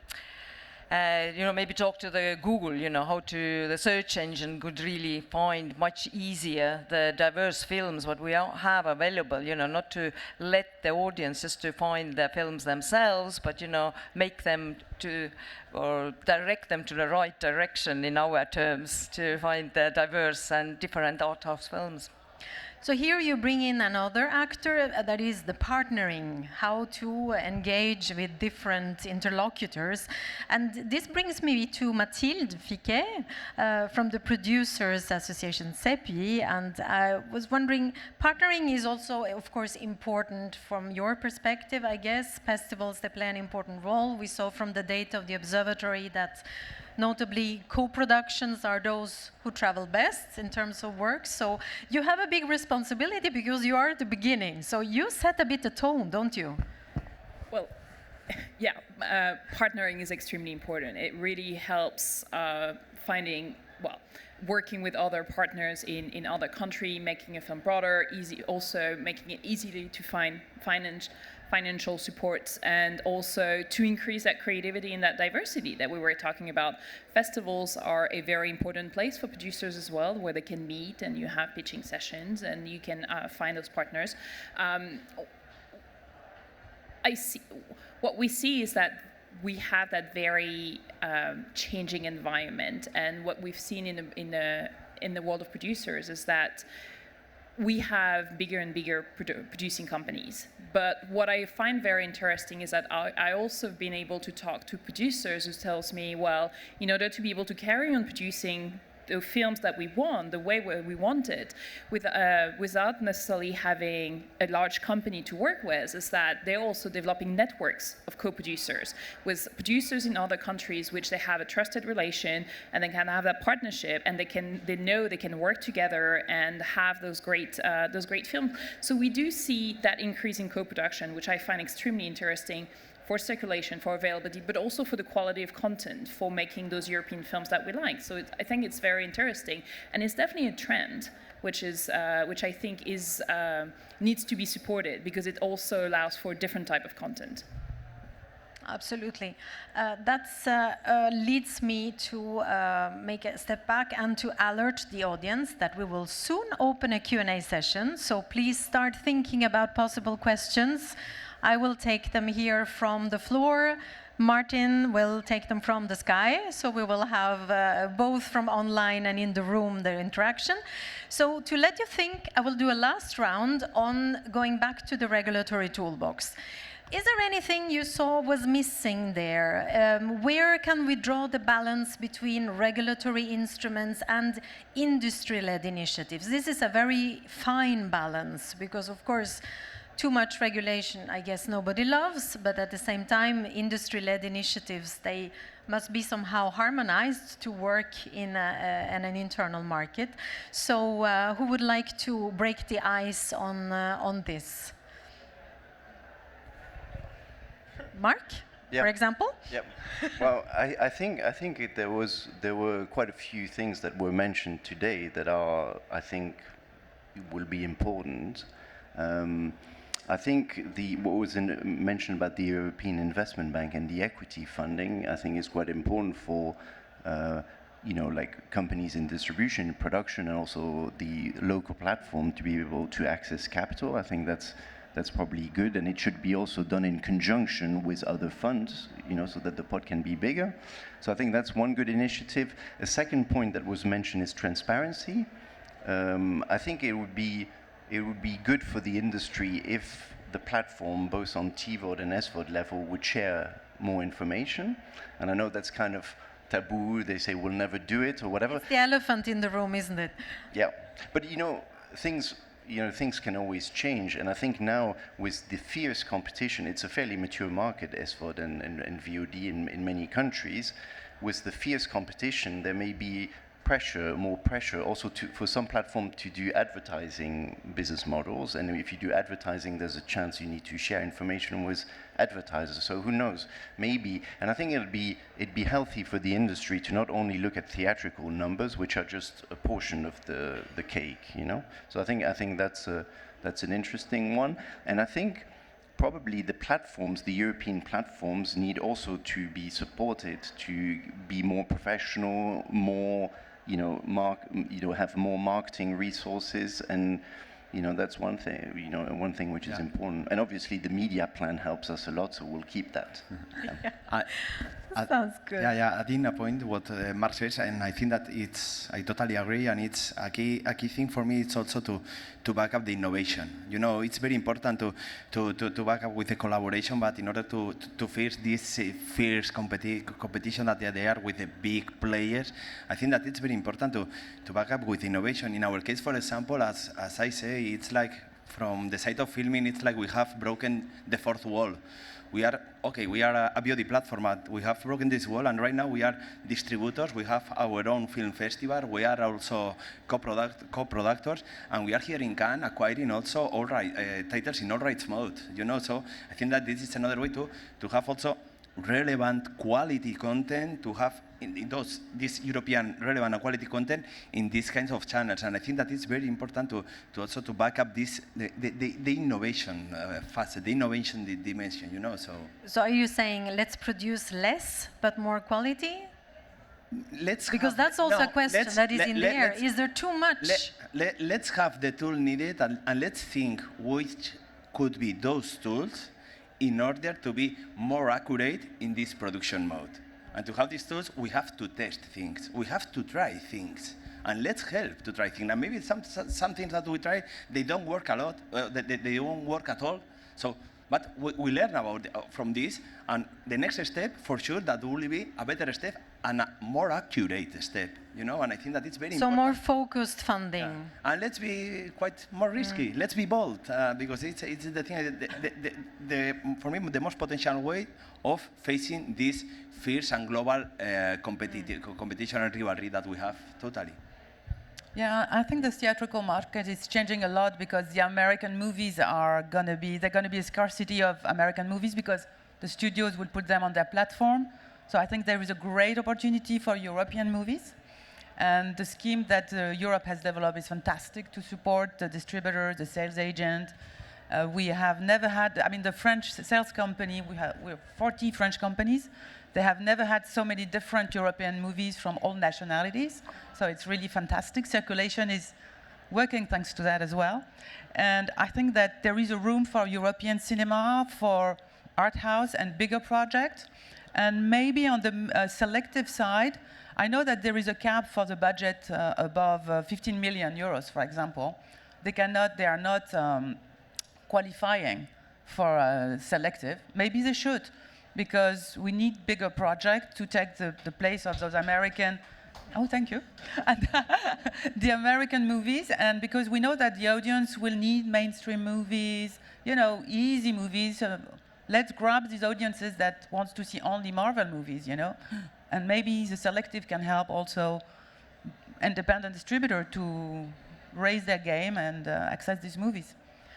you know, maybe talk to the Google. You know, how the search engine could really find much easier the diverse films what we have available. You know, not to let the audiences to find the films themselves, but you know, make them or direct them to the right direction in our terms to find the diverse and different art house films. So here you bring in another actor, that is the partnering, how to engage with different interlocutors. And this brings me to Mathilde Fiquet from the Producers Association, CEPI. And I was wondering, partnering is also, of course, important from your perspective, I guess. Festivals, they play an important role. We saw from the data of the observatory that notably, co-productions are those who travel best in terms of work. So you have a big responsibility because you are at the beginning. So you set a bit the tone, don't you? Well, yeah, partnering is extremely important. It really helps working with other partners in other countries, making a film broader, also making it easy to find financial support, and also to increase that creativity and that diversity that we were talking about. Festivals are a very important place for producers as well, where they can meet and you have pitching sessions and you can find those partners. What we see is that we have that very changing environment, and what we've seen in the world of producers is that we have bigger and bigger producing companies. But what I find very interesting is that I also have been able to talk to producers who tells me, well, in order to be able to carry on producing the films that we want, the way we want it, without necessarily having a large company to work with, is that they're also developing networks of co-producers with producers in other countries, which they have a trusted relation, and they can have that partnership, and they know they can work together and have those great films. So we do see that increase in co-production, which I find extremely interesting, for circulation, for availability, but also for the quality of content, for making those European films that we like. So I think it's very interesting, and it's definitely a trend, which I think needs to be supported, because it also allows for a different type of content. Absolutely. That leads me to make a step back and to alert the audience that we will soon open a Q&A session. So please start thinking about possible questions. I will take them here from the floor. Martin will take them from the sky. So we will have both from online and in the room the interaction. So to let you think, I will do a last round on going back to the regulatory toolbox. Is there anything you saw was missing there? Where can we draw the balance between regulatory instruments and industry-led initiatives? This is a very fine balance, because of course, too much regulation, I guess nobody loves, but at the same time, industry-led initiatives, they must be somehow harmonized to work in an internal market. So who would like to break the ice on this? Mark, for example? Yep. Well, I think there were quite a few things that were mentioned today that I think will be important. I think what was mentioned about the European Investment Bank and the equity funding, I think is quite important for, like companies in distribution, production, and also the local platform to be able to access capital. I think that's probably good, and it should be also done in conjunction with other funds, so that the pot can be bigger. So I think that's one good initiative. A second point that was mentioned is transparency. I think it would be good for the industry if the platform, both on TVOD and SVOD level, would share more information. And I know that's kind of taboo. They say we'll never do it or whatever. It's the elephant in the room, isn't it? Yeah, but things can always change. And I think now with the fierce competition, it's a fairly mature market, SVOD and VOD in many countries. With the fierce competition, there may be more pressure also for some platform to do advertising business models, and if you do advertising, there's a chance you need to share information with advertisers. So who knows? Maybe, and I think it'd be healthy for the industry to not only look at theatrical numbers, which are just a portion of the cake, So I think that's an interesting one, and I think probably the European platforms need also to be supported to be more professional, more, have more marketing resources, and that's one thing which is important. And obviously the media plan helps us a lot, so we'll keep that. Sounds good. Adding a point what Mark says, and I think that I totally agree, and it's a key thing for me. It's also to back up the innovation. It's very important to back up with the collaboration, but in order to face this fierce competition that they are with the big players, I think that it's very important to back up with innovation. In our case, for example, as I say, it's like from the side of filming, it's like we have broken the fourth wall. We are a VOD platform, but we have broken this wall, and right now we are distributors. We have our own film festival. We are also co-productors, and we are here in Cannes acquiring also titles in all rights mode. So I think that this is another way to have also relevant quality content, to have this European relevant and quality content in these kinds of channels. And I think that it's very important to also to back up the innovation facet, the innovation dimension, So are you saying let's produce less but more quality? Because that's also a question that is in there. Is there too much? Let's have the tool needed, and let's think which could be those tools in order to be more accurate in this production mode. And to have these tools, we have to test things. We have to try things. And let's help to try things. And maybe some things that we try, they don't work a lot. They don't work at all. But we learn from this. And the next step, for sure, that will be a better step a more accurate step, you know, and I think that it's very So important. more focused funding. Yeah. And let's be quite more risky. Let's be bold, because it's the thing, for me, the most potential way of facing this fierce and global competition and rivalry that we have, totally. Yeah, I think the theatrical market is changing a lot because the American movies are they're gonna be a scarcity of American movies because the studios will put them on their platform. So I think there is a great opportunity for European movies. And the scheme that Europe has developed is fantastic to support the distributor, the sales agent. We have never had, I mean, the French sales company, we have 40 French companies. They have never had so many different European movies from all nationalities. So it's really fantastic. Circulation is working thanks to that as well. And I think that there is a room for European cinema, for art house and bigger projects. And maybe on the selective side, I know that there is a cap for the budget above 15 million euros, for example. They are not qualifying for selective. Maybe they should, because we need bigger projects to take the place of those American, oh, thank you, the American movies, and because we know that the audience will need mainstream movies, you know, easy movies. Let's grab these audiences that wants to see only Marvel movies, you know? And maybe the selective can help also independent distributor to raise their game and access these movies.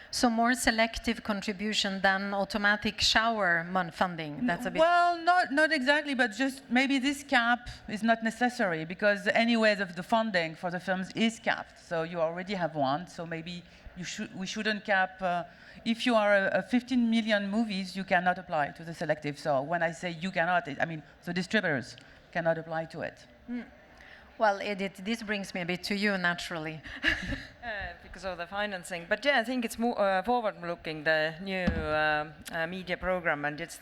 So more selective contribution than automatic shower funding. That's a bit. Well, not exactly, but just maybe this cap is not necessary because anyway, the funding for the films is capped. So you already have one. So maybe we shouldn't cap. If you are a 15 million movies, you cannot apply to the selective. So when I say you cannot, I mean the distributors cannot apply to it. Mm. Well, Edith, this brings me a bit to you naturally. Because of the financing. But yeah, I think it's more forward-looking, the new media program, and it's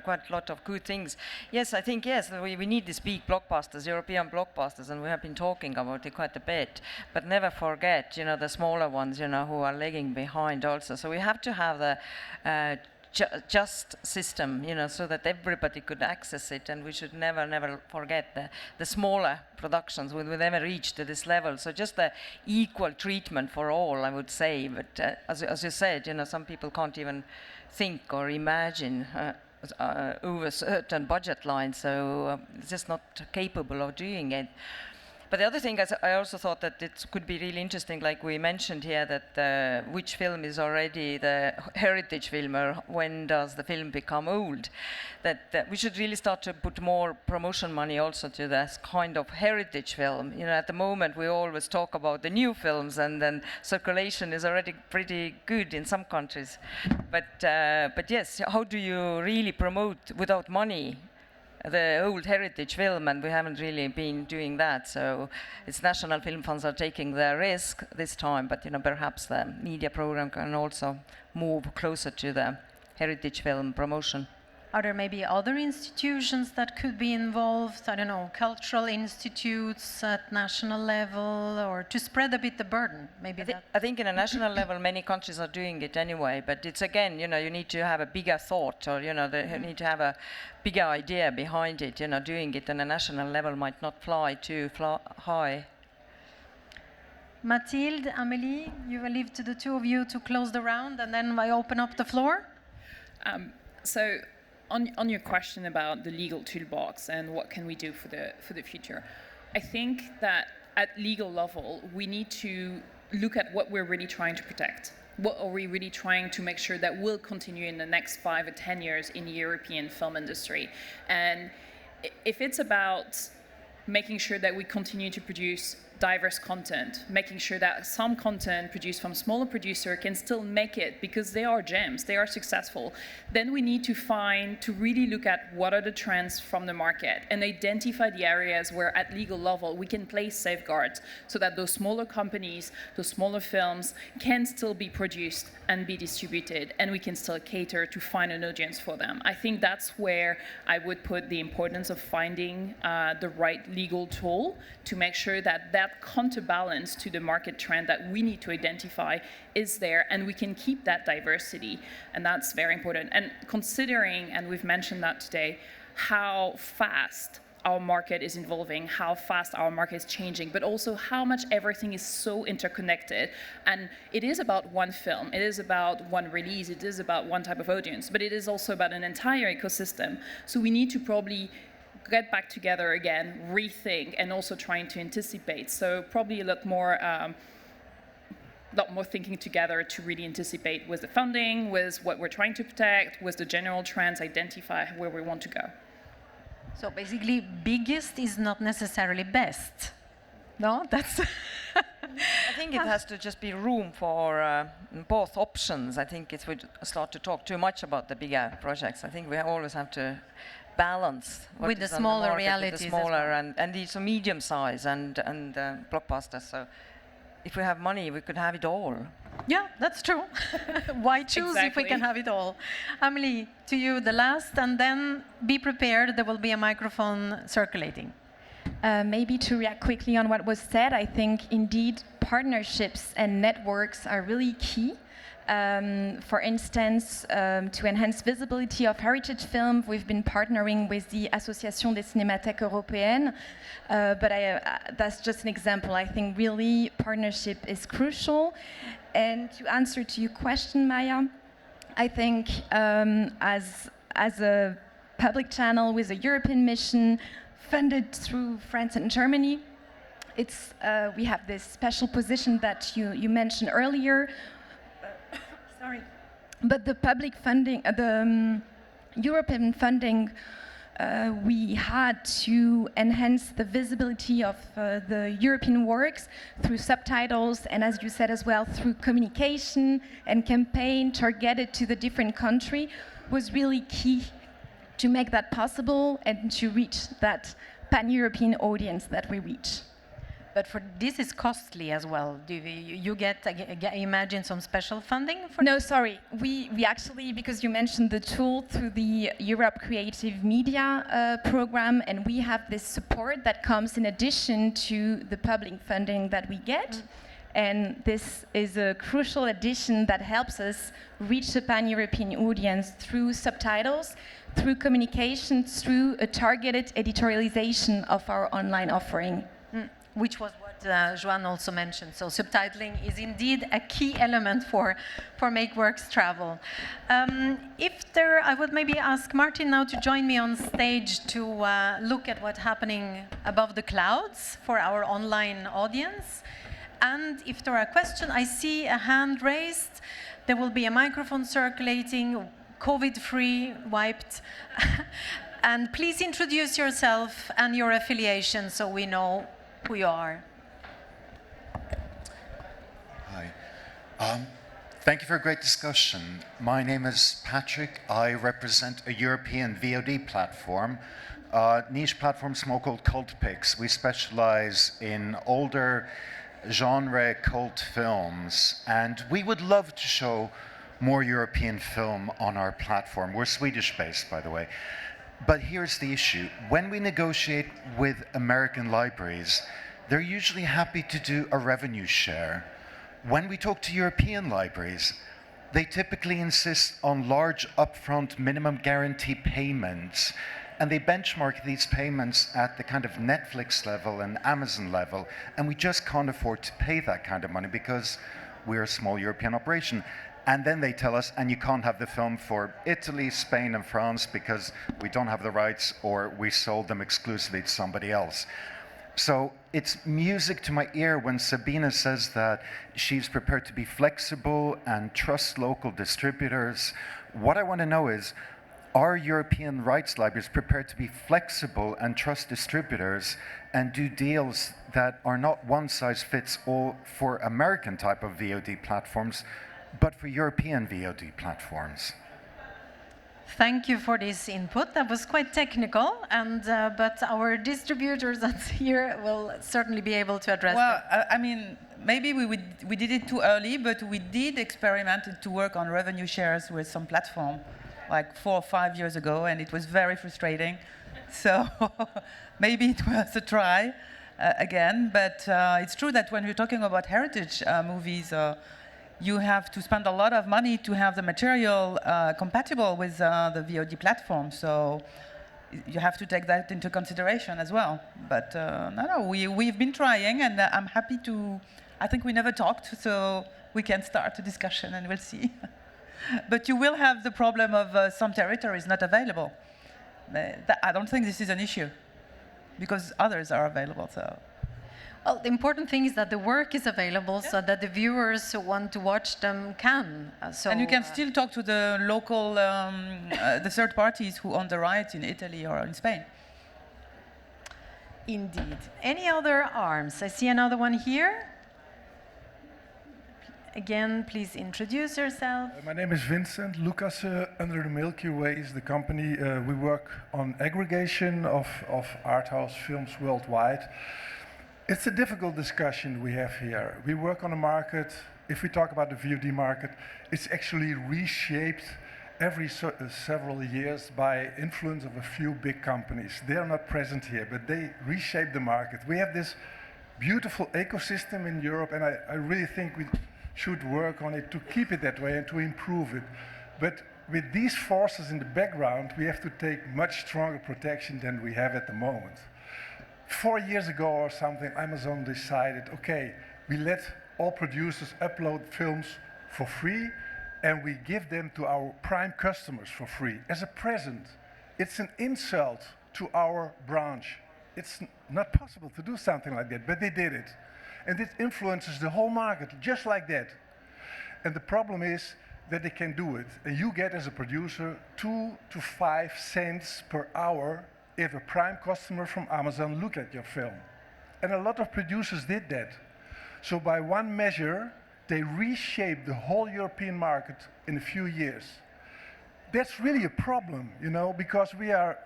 quite a lot of good things. Yes, I think, yes, we need these big blockbusters, European blockbusters, and we have been talking about it quite a bit. But never forget, you know, the smaller ones, you know, who are lagging behind also. So we have to have the just system, you know, so that everybody could access it, and we should never forget the smaller productions will never reach to this level. So just the equal treatment for all, I would say. But as you said, you know, some people can't even think or imagine over certain budget lines, so it's just not capable of doing it. But the other thing, I also thought that it could be really interesting, like we mentioned here, that which film is already the heritage film, or when does the film become old? That we should really start to put more promotion money also to this kind of heritage film. You know, at the moment we always talk about the new films, and then circulation is already pretty good in some countries. But yes, how do you really promote without money the old heritage film? And we haven't really been doing that. So it's national film funds are taking the risk this time, but you know, perhaps the media program can also move closer to the heritage film promotion. Are there maybe other institutions that could be involved? I don't know, cultural institutes at national level, or to spread a bit the burden? Maybe I think in a national level, many countries are doing it anyway. But it's again, you know, you need to have a bigger thought, or you know, you need to have a bigger idea behind it. You know, doing it on a national level might not fly too high. Mathilde, Amélie, you will leave to the two of you to close the round, and then I open up the floor. So. On your question about the legal toolbox and what can we do for the future, I think that at legal level we need to look at what we're really trying to protect. What are we really trying to make sure that will continue in the next 5 or 10 years in the European film industry? And if it's about making sure that we continue to produce diverse content, making sure that some content produced from smaller producer can still make it because they are gems, they are successful, then we need to really look at what are the trends from the market and identify the areas where at legal level we can place safeguards so that those smaller companies, those smaller films can still be produced and be distributed, and we can still cater to find an audience for them. I think that's where I would put the importance of finding the right legal tool to make sure that that counterbalance to the market trend that we need to identify is there, and we can keep that diversity, and that's very important. And considering, and we've mentioned that today, how fast our market is evolving, how fast our market is changing, but also how much everything is so interconnected. And it is about one film, it is about one release, it is about one type of audience, but it is also about an entire ecosystem. So we need to probably get back together again, rethink, and also trying to anticipate. So probably a lot more thinking together to really anticipate with the funding, with what we're trying to protect, with the general trends, identify where we want to go. So basically, biggest is not necessarily best. No, that's. I think it has to just be room for both options. I think if we start to talk too much about the bigger projects, I think we always have to balance what with the is on smaller market, realities, with the smaller well. and these are medium size and blockbusters. So if we have money, we could have it all. Yeah, that's true. Why choose if we can have it all? Amelie, to you the last, and then be prepared, there will be a microphone circulating. Maybe to react quickly on what was said, I think indeed partnerships and networks are really key. For instance, to enhance visibility of heritage film, we've been partnering with the Association des Cinémathèques Européennes, but that's just an example. I think really partnership is crucial. And to answer to your question, Maya, I think as a public channel with a European mission funded through France and Germany, we have this special position that you mentioned earlier. Sorry, but the public funding, the European funding, we had to enhance the visibility of the European works through subtitles, and as you said as well, through communication and campaign targeted to the different country was really key to make that possible and to reach that pan-European audience that we reach. But for this is costly as well. Do you imagine some special funding for? No, sorry. We actually, because you mentioned the tool through the Europe Creative Media program, and we have this support that comes in addition to the public funding that we get. And this is a crucial addition that helps us reach the pan-European audience through subtitles, through communication, through a targeted editorialization of our online offering. Which was what Joan also mentioned. So subtitling is indeed a key element for Make Works Travel. I would maybe ask Martin now to join me on stage to look at what's happening above the clouds for our online audience. And if there are questions, I see a hand raised. There will be a microphone circulating, COVID-free, wiped. And please introduce yourself and your affiliation so we know who you are. Hi. Thank you for a great discussion. My name is Patrick. I represent a European VOD platform, niche platform small called Cult Picks. We specialize in older genre cult films, and we would love to show more European film on our platform. We're Swedish-based, by the way. But here's the issue. When we negotiate with American libraries, they're usually happy to do a revenue share. When we talk to European libraries, they typically insist on large upfront minimum guarantee payments, and they benchmark these payments at the kind of Netflix level and Amazon level, and we just can't afford to pay that kind of money because we're a small European operation. And then they tell us, and you can't have the film for Italy, Spain, and France because we don't have the rights or we sold them exclusively to somebody else. So it's music to my ear when Sabina says that she's prepared to be flexible and trust local distributors. What I want to know is, are European rights libraries prepared to be flexible and trust distributors and do deals that are not one size fits all for American type of VOD platforms, but for European VOD platforms? Thank you for this input. That was quite technical, and but our distributors that's here will certainly be able to address that. I mean, maybe we did it too early, but we did experiment to work on revenue shares with some platform like 4 or 5 years ago, and it was very frustrating. So maybe it was a try again, but it's true that when we're talking about heritage movies, you have to spend a lot of money to have the material compatible with the VOD platform. So you have to take that into consideration as well. But we've been trying, and I'm happy to. I think we never talked, so we can start a discussion, and we'll see. But you will have the problem of some territories not available. I don't think this is an issue, because others are available. So. Well, the important thing is that the work is available, so that the viewers who want to watch them can. And you can still talk to the local, the third parties who own the rights in Italy or in Spain. Indeed. Any other arms? I see another one here. Again, please introduce yourself. My name is Vincent Lucas. Under the Milky Way is the company. We work on aggregation of art house films worldwide. It's a difficult discussion we have here. We work on a market, if we talk about the VOD market, it's actually reshaped every several years by influence of a few big companies. They are not present here, but they reshape the market. We have this beautiful ecosystem in Europe, and I really think we should work on it to keep it that way and to improve it. But with these forces in the background, we have to take much stronger protection than we have at the moment. 4 years ago or something, Amazon decided, okay, we let all producers upload films for free, and we give them to our prime customers for free as a present. It's an insult to our branch. It's not possible to do something like that, but they did it. And it influences the whole market, just like that. And the problem is that they can do it. And you get, as a producer, 2 to 5 cents per hour if a prime customer from Amazon look at your film. And a lot of producers did that. So by one measure, they reshaped the whole European market in a few years. That's really a problem, you know, because we have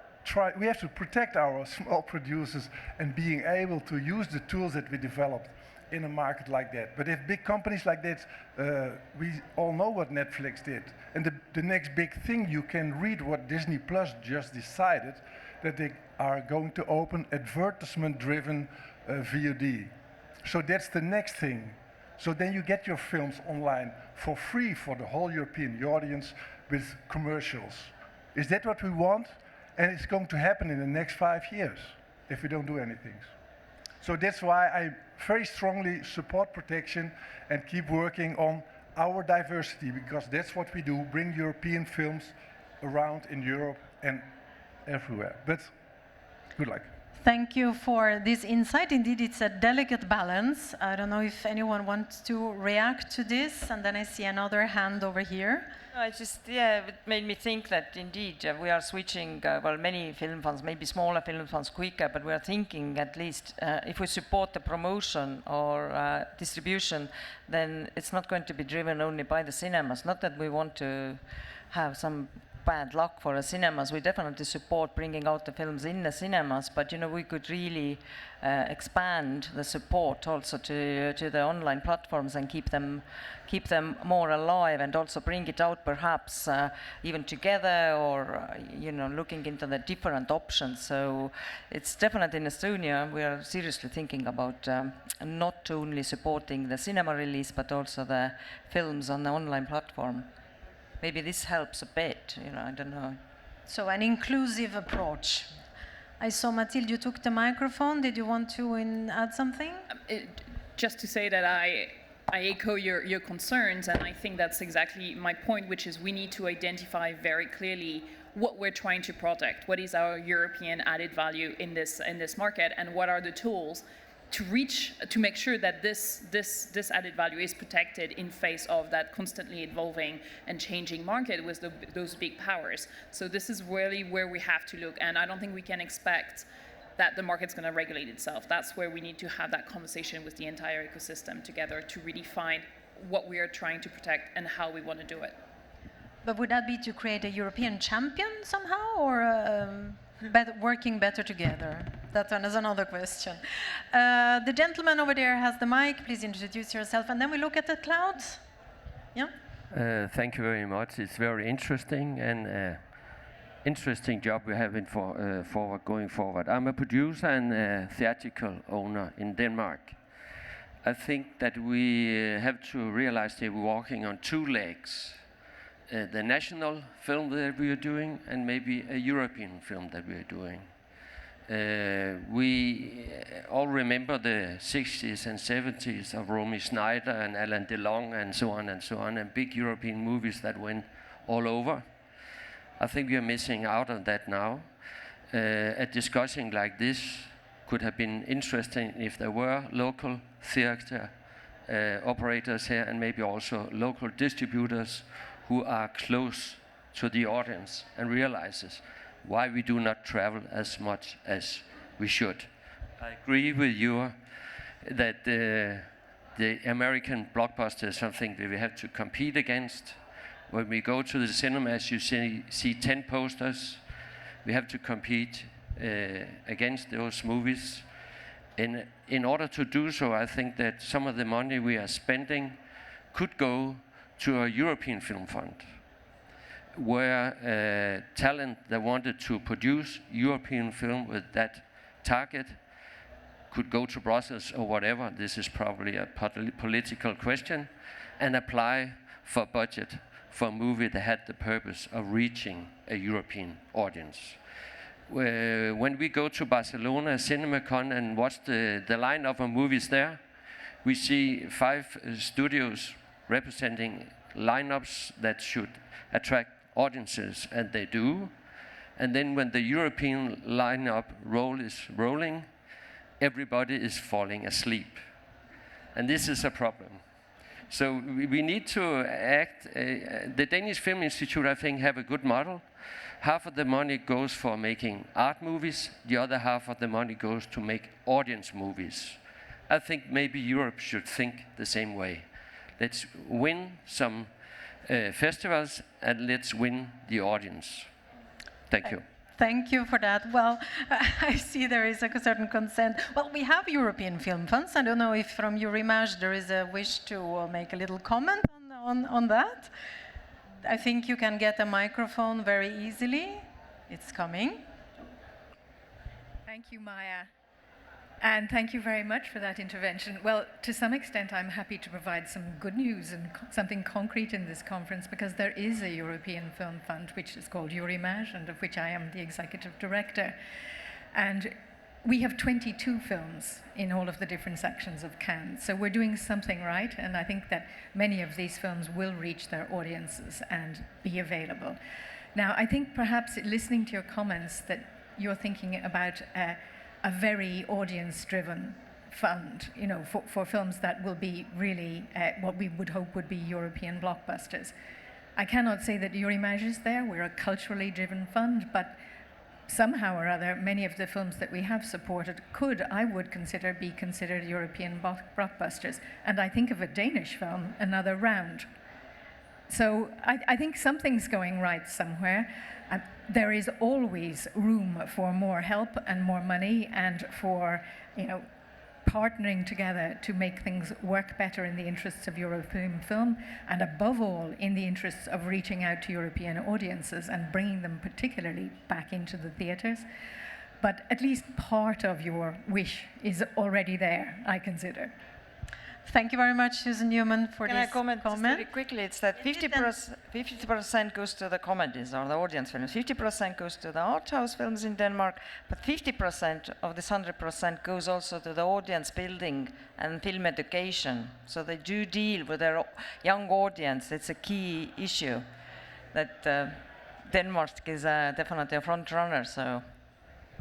to protect our small producers and being able to use the tools that we developed in a market like that. But if big companies like that, we all know what Netflix did. And the next big thing, you can read what Disney Plus just decided, that they are going to open advertisement-driven VOD. So that's the next thing. So then you get your films online for free for the whole European audience with commercials. Is that what we want? And it's going to happen in the next 5 years if we don't do anything. So that's why I very strongly support protection and keep working on our diversity, because that's what we do, bring European films around in Europe and everywhere. But good luck. Thank you for this insight. Indeed, it's a delicate balance. I don't know if anyone wants to react to this, and then I see another hand over here. It made me think that indeed we are switching, well, many film funds, maybe smaller film funds quicker, but we are thinking at least if we support the promotion or distribution, then it's not going to be driven only by the cinemas. Not that we want to have some bad luck for the cinemas. We definitely support bringing out the films in the cinemas, but you know, we could really expand the support also to the online platforms and keep them more alive, and also bring it out perhaps even together, or you know, looking into the different options. So it's definitely in Estonia we are seriously thinking about not only supporting the cinema release but also the films on the online platform. Maybe this helps a bit, you know, I don't know. So an inclusive approach. I saw Mathilde, you took the microphone. Did you want to add something? Just to say that I echo your concerns, and I think that's exactly my point, which is we need to identify very clearly what we're trying to protect, what is our European added value in this market, and what are the tools to make sure that this added value is protected in face of that constantly evolving and changing market with those big powers. So this is really where we have to look, and I don't think we can expect that the market's going to regulate itself. That's where we need to have that conversation with the entire ecosystem together to really find what we are trying to protect and how we want to do it. But would that be to create a European champion somehow, or working better together? That one is another question. The gentleman over there has the mic. Please introduce yourself, and then we look at the clouds. Yeah. Thank you very much. It's very interesting, and interesting job we're having going forward. I'm a producer and a theatrical owner in Denmark. I think that we have to realize that we're walking on two legs. the national film that we are doing and maybe a European film that we are doing. We all remember the 60s and 70s of Romy Schneider and Alain Delon and so on, and big European movies that went all over. I think we are missing out on that now. A discussion like this could have been interesting if there were local theater operators here and maybe also local distributors who are close to the audience and realizes why we do not travel as much as we should. I agree with you that the American blockbuster is something that we have to compete against. When we go to the cinemas, you see 10 posters. We have to compete against those movies. In order to do so, I think that some of the money we are spending could go to a European film fund, where talent that wanted to produce European film with that target could go to Brussels or whatever, this is probably a political question, and apply for budget for a movie that had the purpose of reaching a European audience. When we go to Barcelona, CinemaCon, and watch the lineup of movies there, we see 5 studios representing lineups that should attract audiences, and they do. And then when the European lineup is rolling, everybody is falling asleep. And this is a problem. So we need to act. The Danish Film Institute, I think, have a good model. Half of the money goes for making art movies, the other half of the money goes to make audience movies. I think maybe Europe should think the same way. Let's win some festivals and let's win the audience. Thank you. Thank you for that. Well, I see there is a certain consent. Well, we have European film funds. I don't know if from Eurimage there is a wish to make a little comment on that. I think you can get a microphone very easily. It's coming. Thank you, Maya. And thank you very much for that intervention. Well, to some extent, I'm happy to provide some good news and something concrete in this conference, because there is a European Film Fund, which is called Eurimage, and of which I am the executive director. And we have 22 films in all of the different sections of Cannes. So we're doing something right, and I think that many of these films will reach their audiences and be available. Now, I think perhaps listening to your comments that you're thinking about a very audience-driven fund, you know, for films that will be really what we would hope would be European blockbusters. I cannot say that Eurimage is there. We're a culturally driven fund, but somehow or other, many of the films that we have supported could, I would consider, be considered European blockbusters. And I think of a Danish film, Another Round. So I think something's going right somewhere. There is always room for more help and more money and for, you know, partnering together to make things work better in the interests of European film, and above all, in the interests of reaching out to European audiences and bringing them particularly back into the theatres. But at least part of your wish is already there, I consider. Thank you very much, Susan Newman, for this comment. Just very quickly? It's that 50% goes to the comedies or the audience films, 50% goes to the art house films in Denmark, but 50% of this 100% goes also to the audience building and film education. So they do deal with their young audience. It's a key issue that Denmark is definitely a front runner. So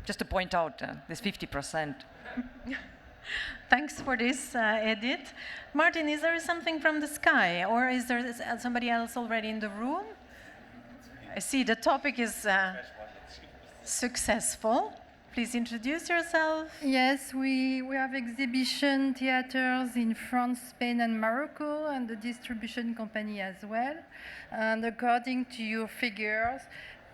just to point out this 50%. Thanks for this, Edith. Martin, is there something from the sky, or is there somebody else already in the room? I see the topic is successful. Please introduce yourself. Yes, we have exhibition theaters in France, Spain, and Morocco, and the distribution company as well. And according to your figures,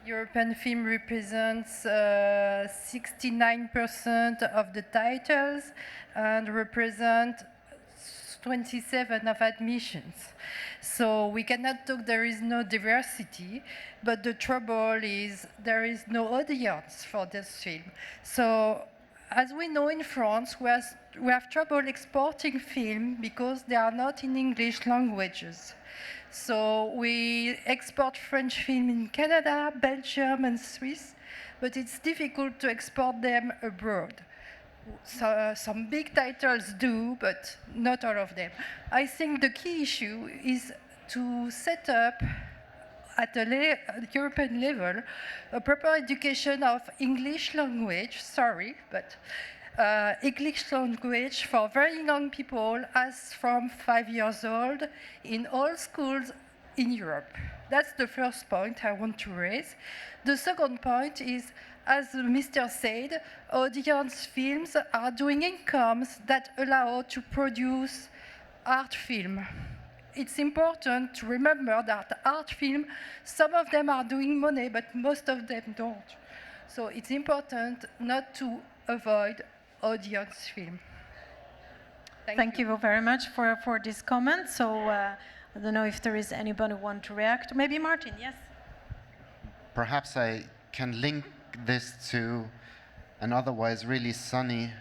European film represents 69% of the titles and represent 27 of admissions. So we cannot talk there is no diversity, but the trouble is there is no audience for this film. So as we know in France, we are we have trouble exporting film because they are not in English languages. So we export French film in Canada, Belgium, and Swiss, but it's difficult to export them abroad. So, some big titles do, but not all of them. I think the key issue is to set up at a European level a proper education of English language, English language for very young people as from 5 years old in all schools in Europe. That's the first point I want to raise. The second point is, as Mr. said, audience films are doing incomes that allow to produce art film. It's important to remember that art film, some of them are doing money, but most of them don't. So it's important not to avoid audience film. Thank you very much for this comment. So I don't know if there is anybody who want to react. Maybe Martin, yes? Perhaps I can link this to an otherwise really sunny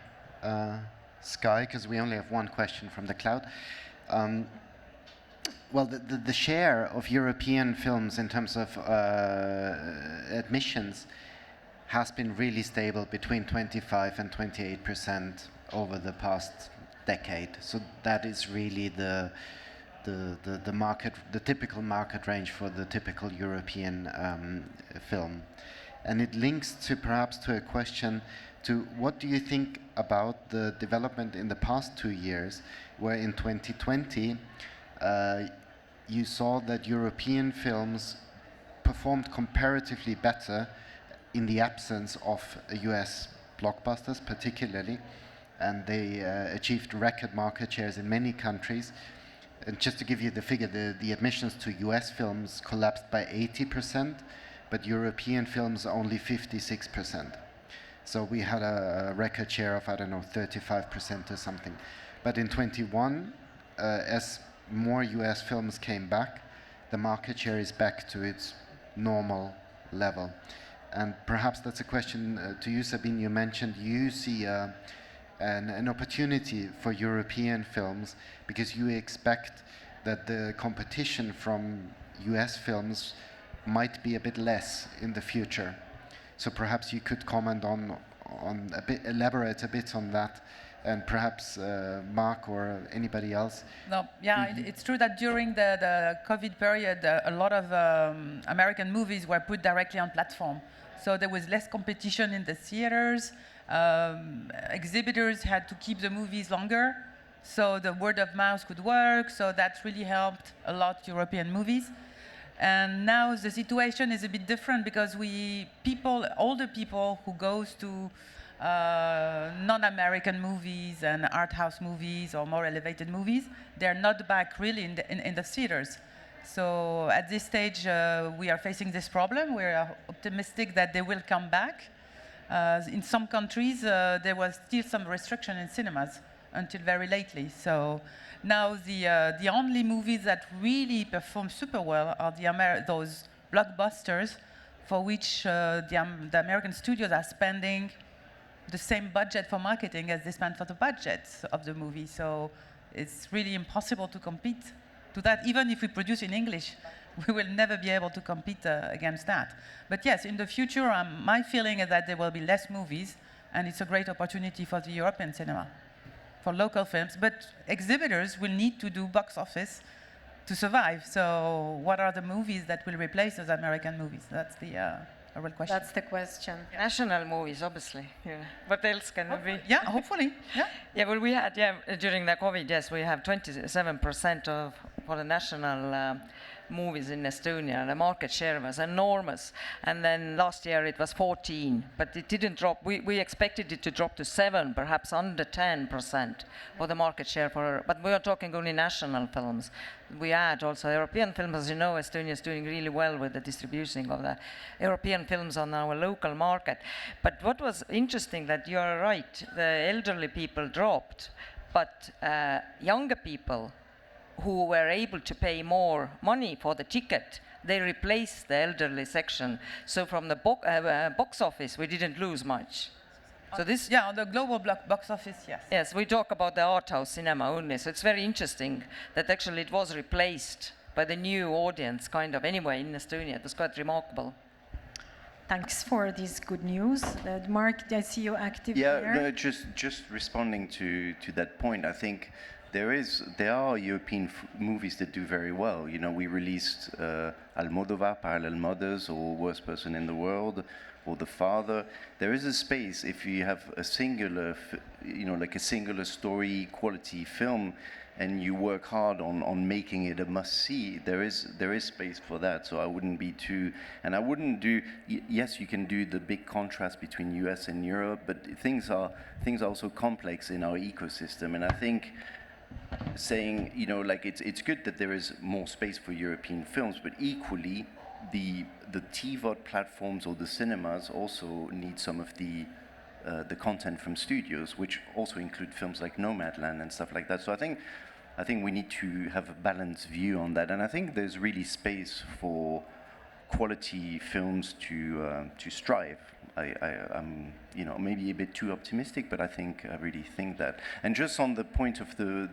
sky, because we only have one question from the cloud. Well, the share of European films in terms of admissions has been really stable between 25 and 28% over the past decade. So that is really the market, the typical market range for the typical European film. And it links to perhaps to a question to what do you think about the development in the past 2 years, where in 2020 you saw that European films performed comparatively better in the absence of US blockbusters particularly, and they achieved record market shares in many countries. And just to give you the figure, the admissions to US films collapsed by 80%, but European films only 56%. So we had a record share of, I don't know, 35% or something. But in 21, as more US films came back, the market share is back to its normal level. And perhaps that's a question to you, Sabine. You mentioned you see an opportunity for European films because you expect that the competition from US films might be a bit less in the future. So perhaps you could comment on a bit, elaborate a bit on that, and perhaps Mark or anybody else. No, yeah, it's true that during the COVID period, a lot of American movies were put directly on platform. So there was less competition in the theaters. Exhibitors had to keep the movies longer, so the word of mouth could work. So that really helped a lot European movies. And now the situation is a bit different because older people who goes to non-American movies and art house movies or more elevated movies, they're not back really in the theaters. So at this stage, we are facing this problem. We are optimistic that they will come back. In some countries, there was still some restriction in cinemas until very lately. So now the only movies that really perform super well are those blockbusters for which the American studios are spending the same budget for marketing as they spend for the budgets of the movie. So it's really impossible to compete to that. Even if we produce in English, we will never be able to compete against that. But yes, in the future, my feeling is that there will be less movies, and it's a great opportunity for the European cinema, for local films. But exhibitors will need to do box office to survive. So what are the movies that will replace those American movies? That's the real question. That's the question. National movies, obviously. Yeah. What else can it be? Yeah, hopefully. Yeah. Yeah, well, we had, during the COVID, yes, we have 27% for the national movies in Estonia. The market share was enormous. And then last year it was 14, but it didn't drop. We expected it to drop to 7, perhaps under 10% for the market share but we are talking only national films. We add also European films. As you know, Estonia is doing really well with the distribution of the European films on our local market. But what was interesting that you are right, the elderly people dropped, but younger people who were able to pay more money for the ticket, they replaced the elderly section. So from the box office, we didn't lose much. So this, yeah, on the global box office, yes. Yes, we talk about the art house cinema only, so it's very interesting that actually it was replaced by the new audience, kind of, anyway, in Estonia. It was quite remarkable. Thanks for this good news. Mark, I see you active there. Yeah, no, just responding to that point, I think there are European movies that do very well. You know, we released Almodovar, Parallel Mothers, or Worst Person in the World, or The Father. There is a space if you have a singular, like a singular story quality film, and you work hard on making it a must-see. There is space for that. So I wouldn't be too, and I wouldn't do. Yes, you can do the big contrast between US and Europe, but things are also complex in our ecosystem, and I think saying, like it's good that there is more space for European films, but equally the TVOD platforms or the cinemas also need some of the content from studios, which also include films like Nomadland and stuff like that. So I think we need to have a balanced view on that, and I think there's really space for quality films to strive. I'm maybe a bit too optimistic, but I really think that. And just on the point of the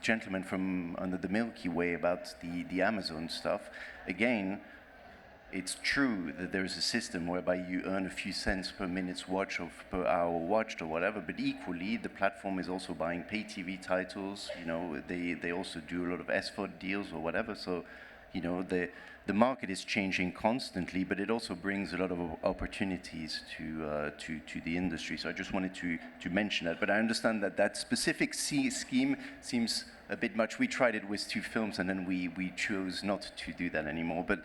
gentleman from under the Milky Way about the Amazon stuff, again, it's true that there is a system whereby you earn a few cents per minute's watch or per hour watched or whatever, but equally the platform is also buying pay TV titles. They also do a lot of SVOD deals or whatever. So, the market is changing constantly, but it also brings a lot of opportunities to the industry. So I just wanted to mention that. But I understand that specific scheme seems a bit much. We tried it with 2 films, and then we chose not to do that anymore. But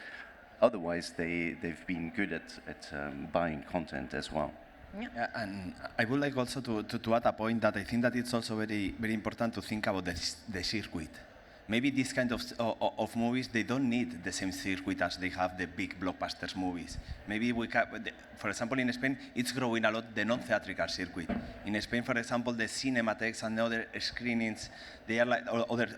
otherwise, they've been good at buying content as well. Yeah, and I would like also to add a point that I think that it's also very, very important to think about the circuit. Maybe these kind of movies, they don't need the same circuit as they have the big blockbusters movies. Maybe we can, for example, in Spain, it's growing a lot, the non-theatrical circuit. In Spain, for example, the cinematheques and the other screenings, they are like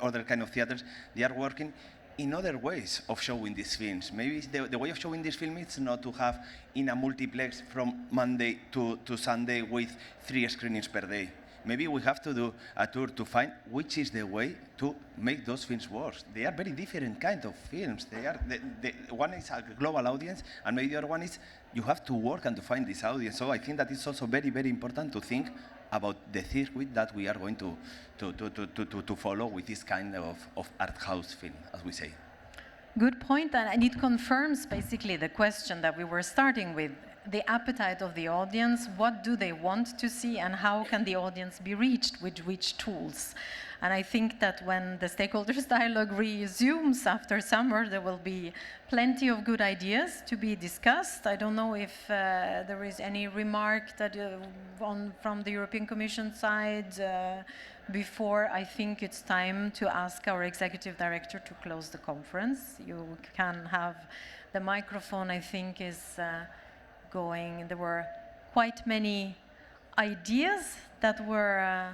other kind of theaters, they are working in other ways of showing these films. Maybe the way of showing this film is not to have in a multiplex from Monday to Sunday with 3 screenings per day. Maybe we have to do a tour to find which is the way to make those films work. They are very different kind of films. They are one is a global audience, and maybe the other one is you have to work and to find this audience. So I think that it's also very, very important to think about the circuit that we are going to follow with this kind of art house film, as we say. Good point, and it confirms basically the question that we were starting with. The appetite of the audience, what do they want to see, and how can the audience be reached with which tools? And I think that when the stakeholders dialogue resumes after summer, there will be plenty of good ideas to be discussed. I don't know if there is any remark that from the European Commission side before. I think it's time to ask our executive director to close the conference. You can have the microphone, I think, is going. There were quite many ideas that were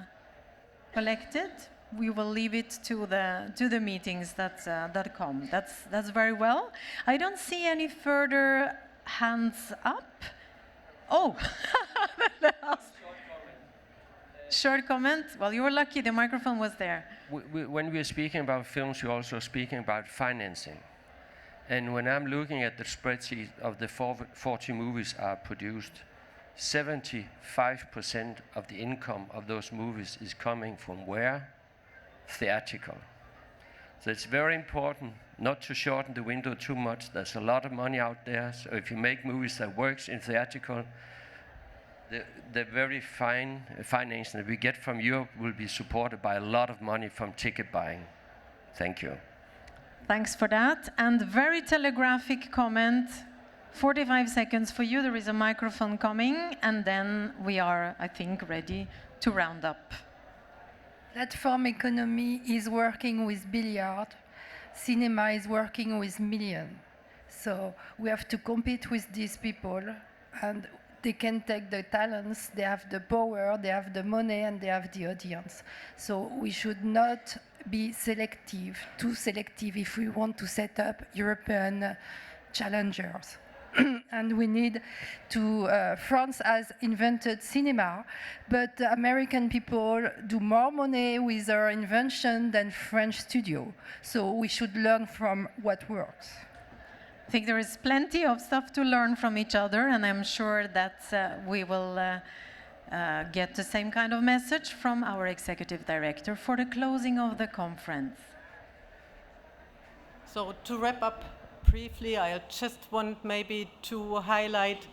collected. We will leave it to the meetings that come. That's very well. I don't see any further hands up. Oh, short comment. Well, you were lucky. The microphone was there. When we are speaking about films, we're also speaking about financing. And when I'm looking at the spreadsheet of the 40 movies are produced, 75% of the income of those movies is coming from where? Theatrical. So it's very important not to shorten the window too much. There's a lot of money out there. So if you make movies that works in theatrical, the very fine financing that we get from Europe will be supported by a lot of money from ticket buying. Thank you. Thanks for that. And very telegraphic comment, 45 seconds for you. There is a microphone coming, and then we are, I think, ready to round up. Platform economy is working with billiard. Cinema is working with millions. So we have to compete with these people, and they can take the talents, they have the power, they have the money, and they have the audience. So we should not be selective, too selective, if we want to set up European challengers. and we need to, France has invented cinema, but the American people do more money with their invention than French studio. So we should learn from what works. I think there is plenty of stuff to learn from each other, and I'm sure that we will get the same kind of message from our executive director for the closing of the conference. So to wrap up briefly, I just want maybe to highlight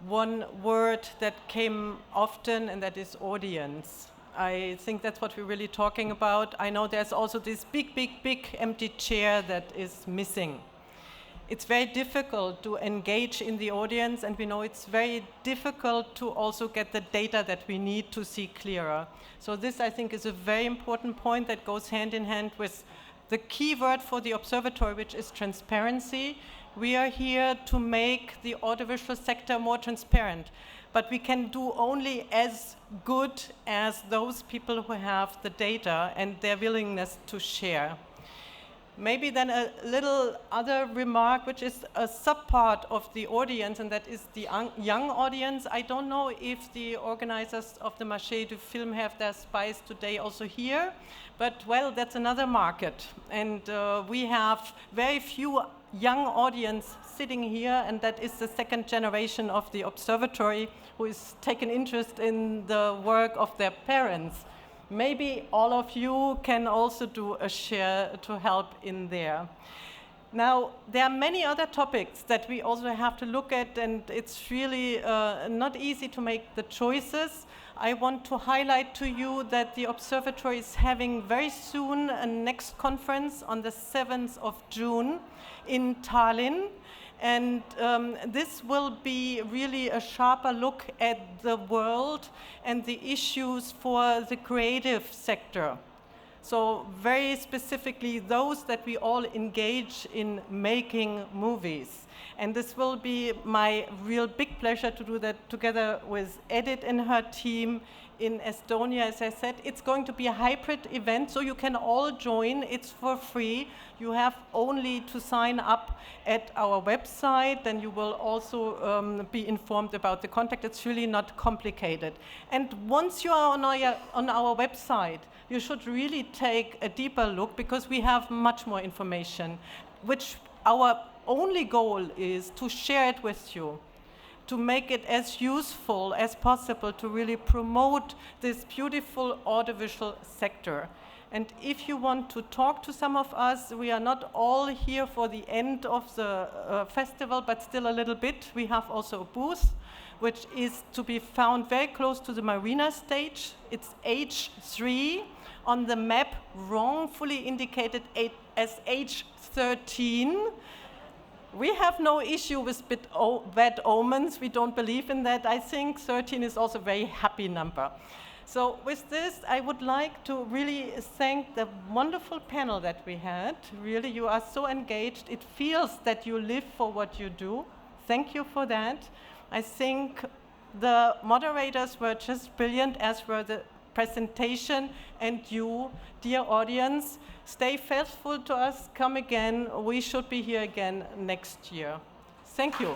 one word that came often, and that is audience. I think that's what we're really talking about. I know there's also this big, big, big empty chair that is missing. It's very difficult to engage in the audience, and we know it's very difficult to also get the data that we need to see clearer. So this, I think, is a very important point that goes hand in hand with the key word for the observatory, which is transparency. We are here to make the audiovisual sector more transparent, but we can do only as good as those people who have the data and their willingness to share. Maybe then a little other remark, which is a sub-part of the audience, and that is the young audience. I don't know if the organizers of the Marché du Film have their spies today also here, but well, that's another market. And we have very few young audience sitting here, and that is the second generation of the observatory who is taking interest in the work of their parents. Maybe all of you can also do a share to help in there. Now, there are many other topics that we also have to look at, and it's really not easy to make the choices. I want to highlight to you that the observatory is having very soon a next conference on the 7th of June in Tallinn. And this will be really a sharper look at the world and the issues for the creative sector. So very specifically those that we all engage in making movies. And this will be my real big pleasure to do that together with Edith and her team in Estonia. As I said, it's going to be a hybrid event, so you can all join. It's for free. You have only to sign up at our website, then you will also be informed about the contact. It's really not complicated. And once you are on our website, you should really take a deeper look, because we have much more information, which our only goal is to share it with you, to make it as useful as possible to really promote this beautiful audiovisual sector. And if you want to talk to some of us, we are not all here for the end of the festival, but still a little bit. We have also a booth, which is to be found very close to the marina stage. It's H3 on the map, wrongfully indicated as H13. We have no issue with bad omens. We don't believe in that. I think 13 is also a very happy number. So with this, I would like to really thank the wonderful panel that we had. Really, you are so engaged. It feels that you live for what you do. Thank you for that. I think the moderators were just brilliant, as were the presentation, and you, dear audience, stay faithful to us. Come again. We should be here again next year. Thank you.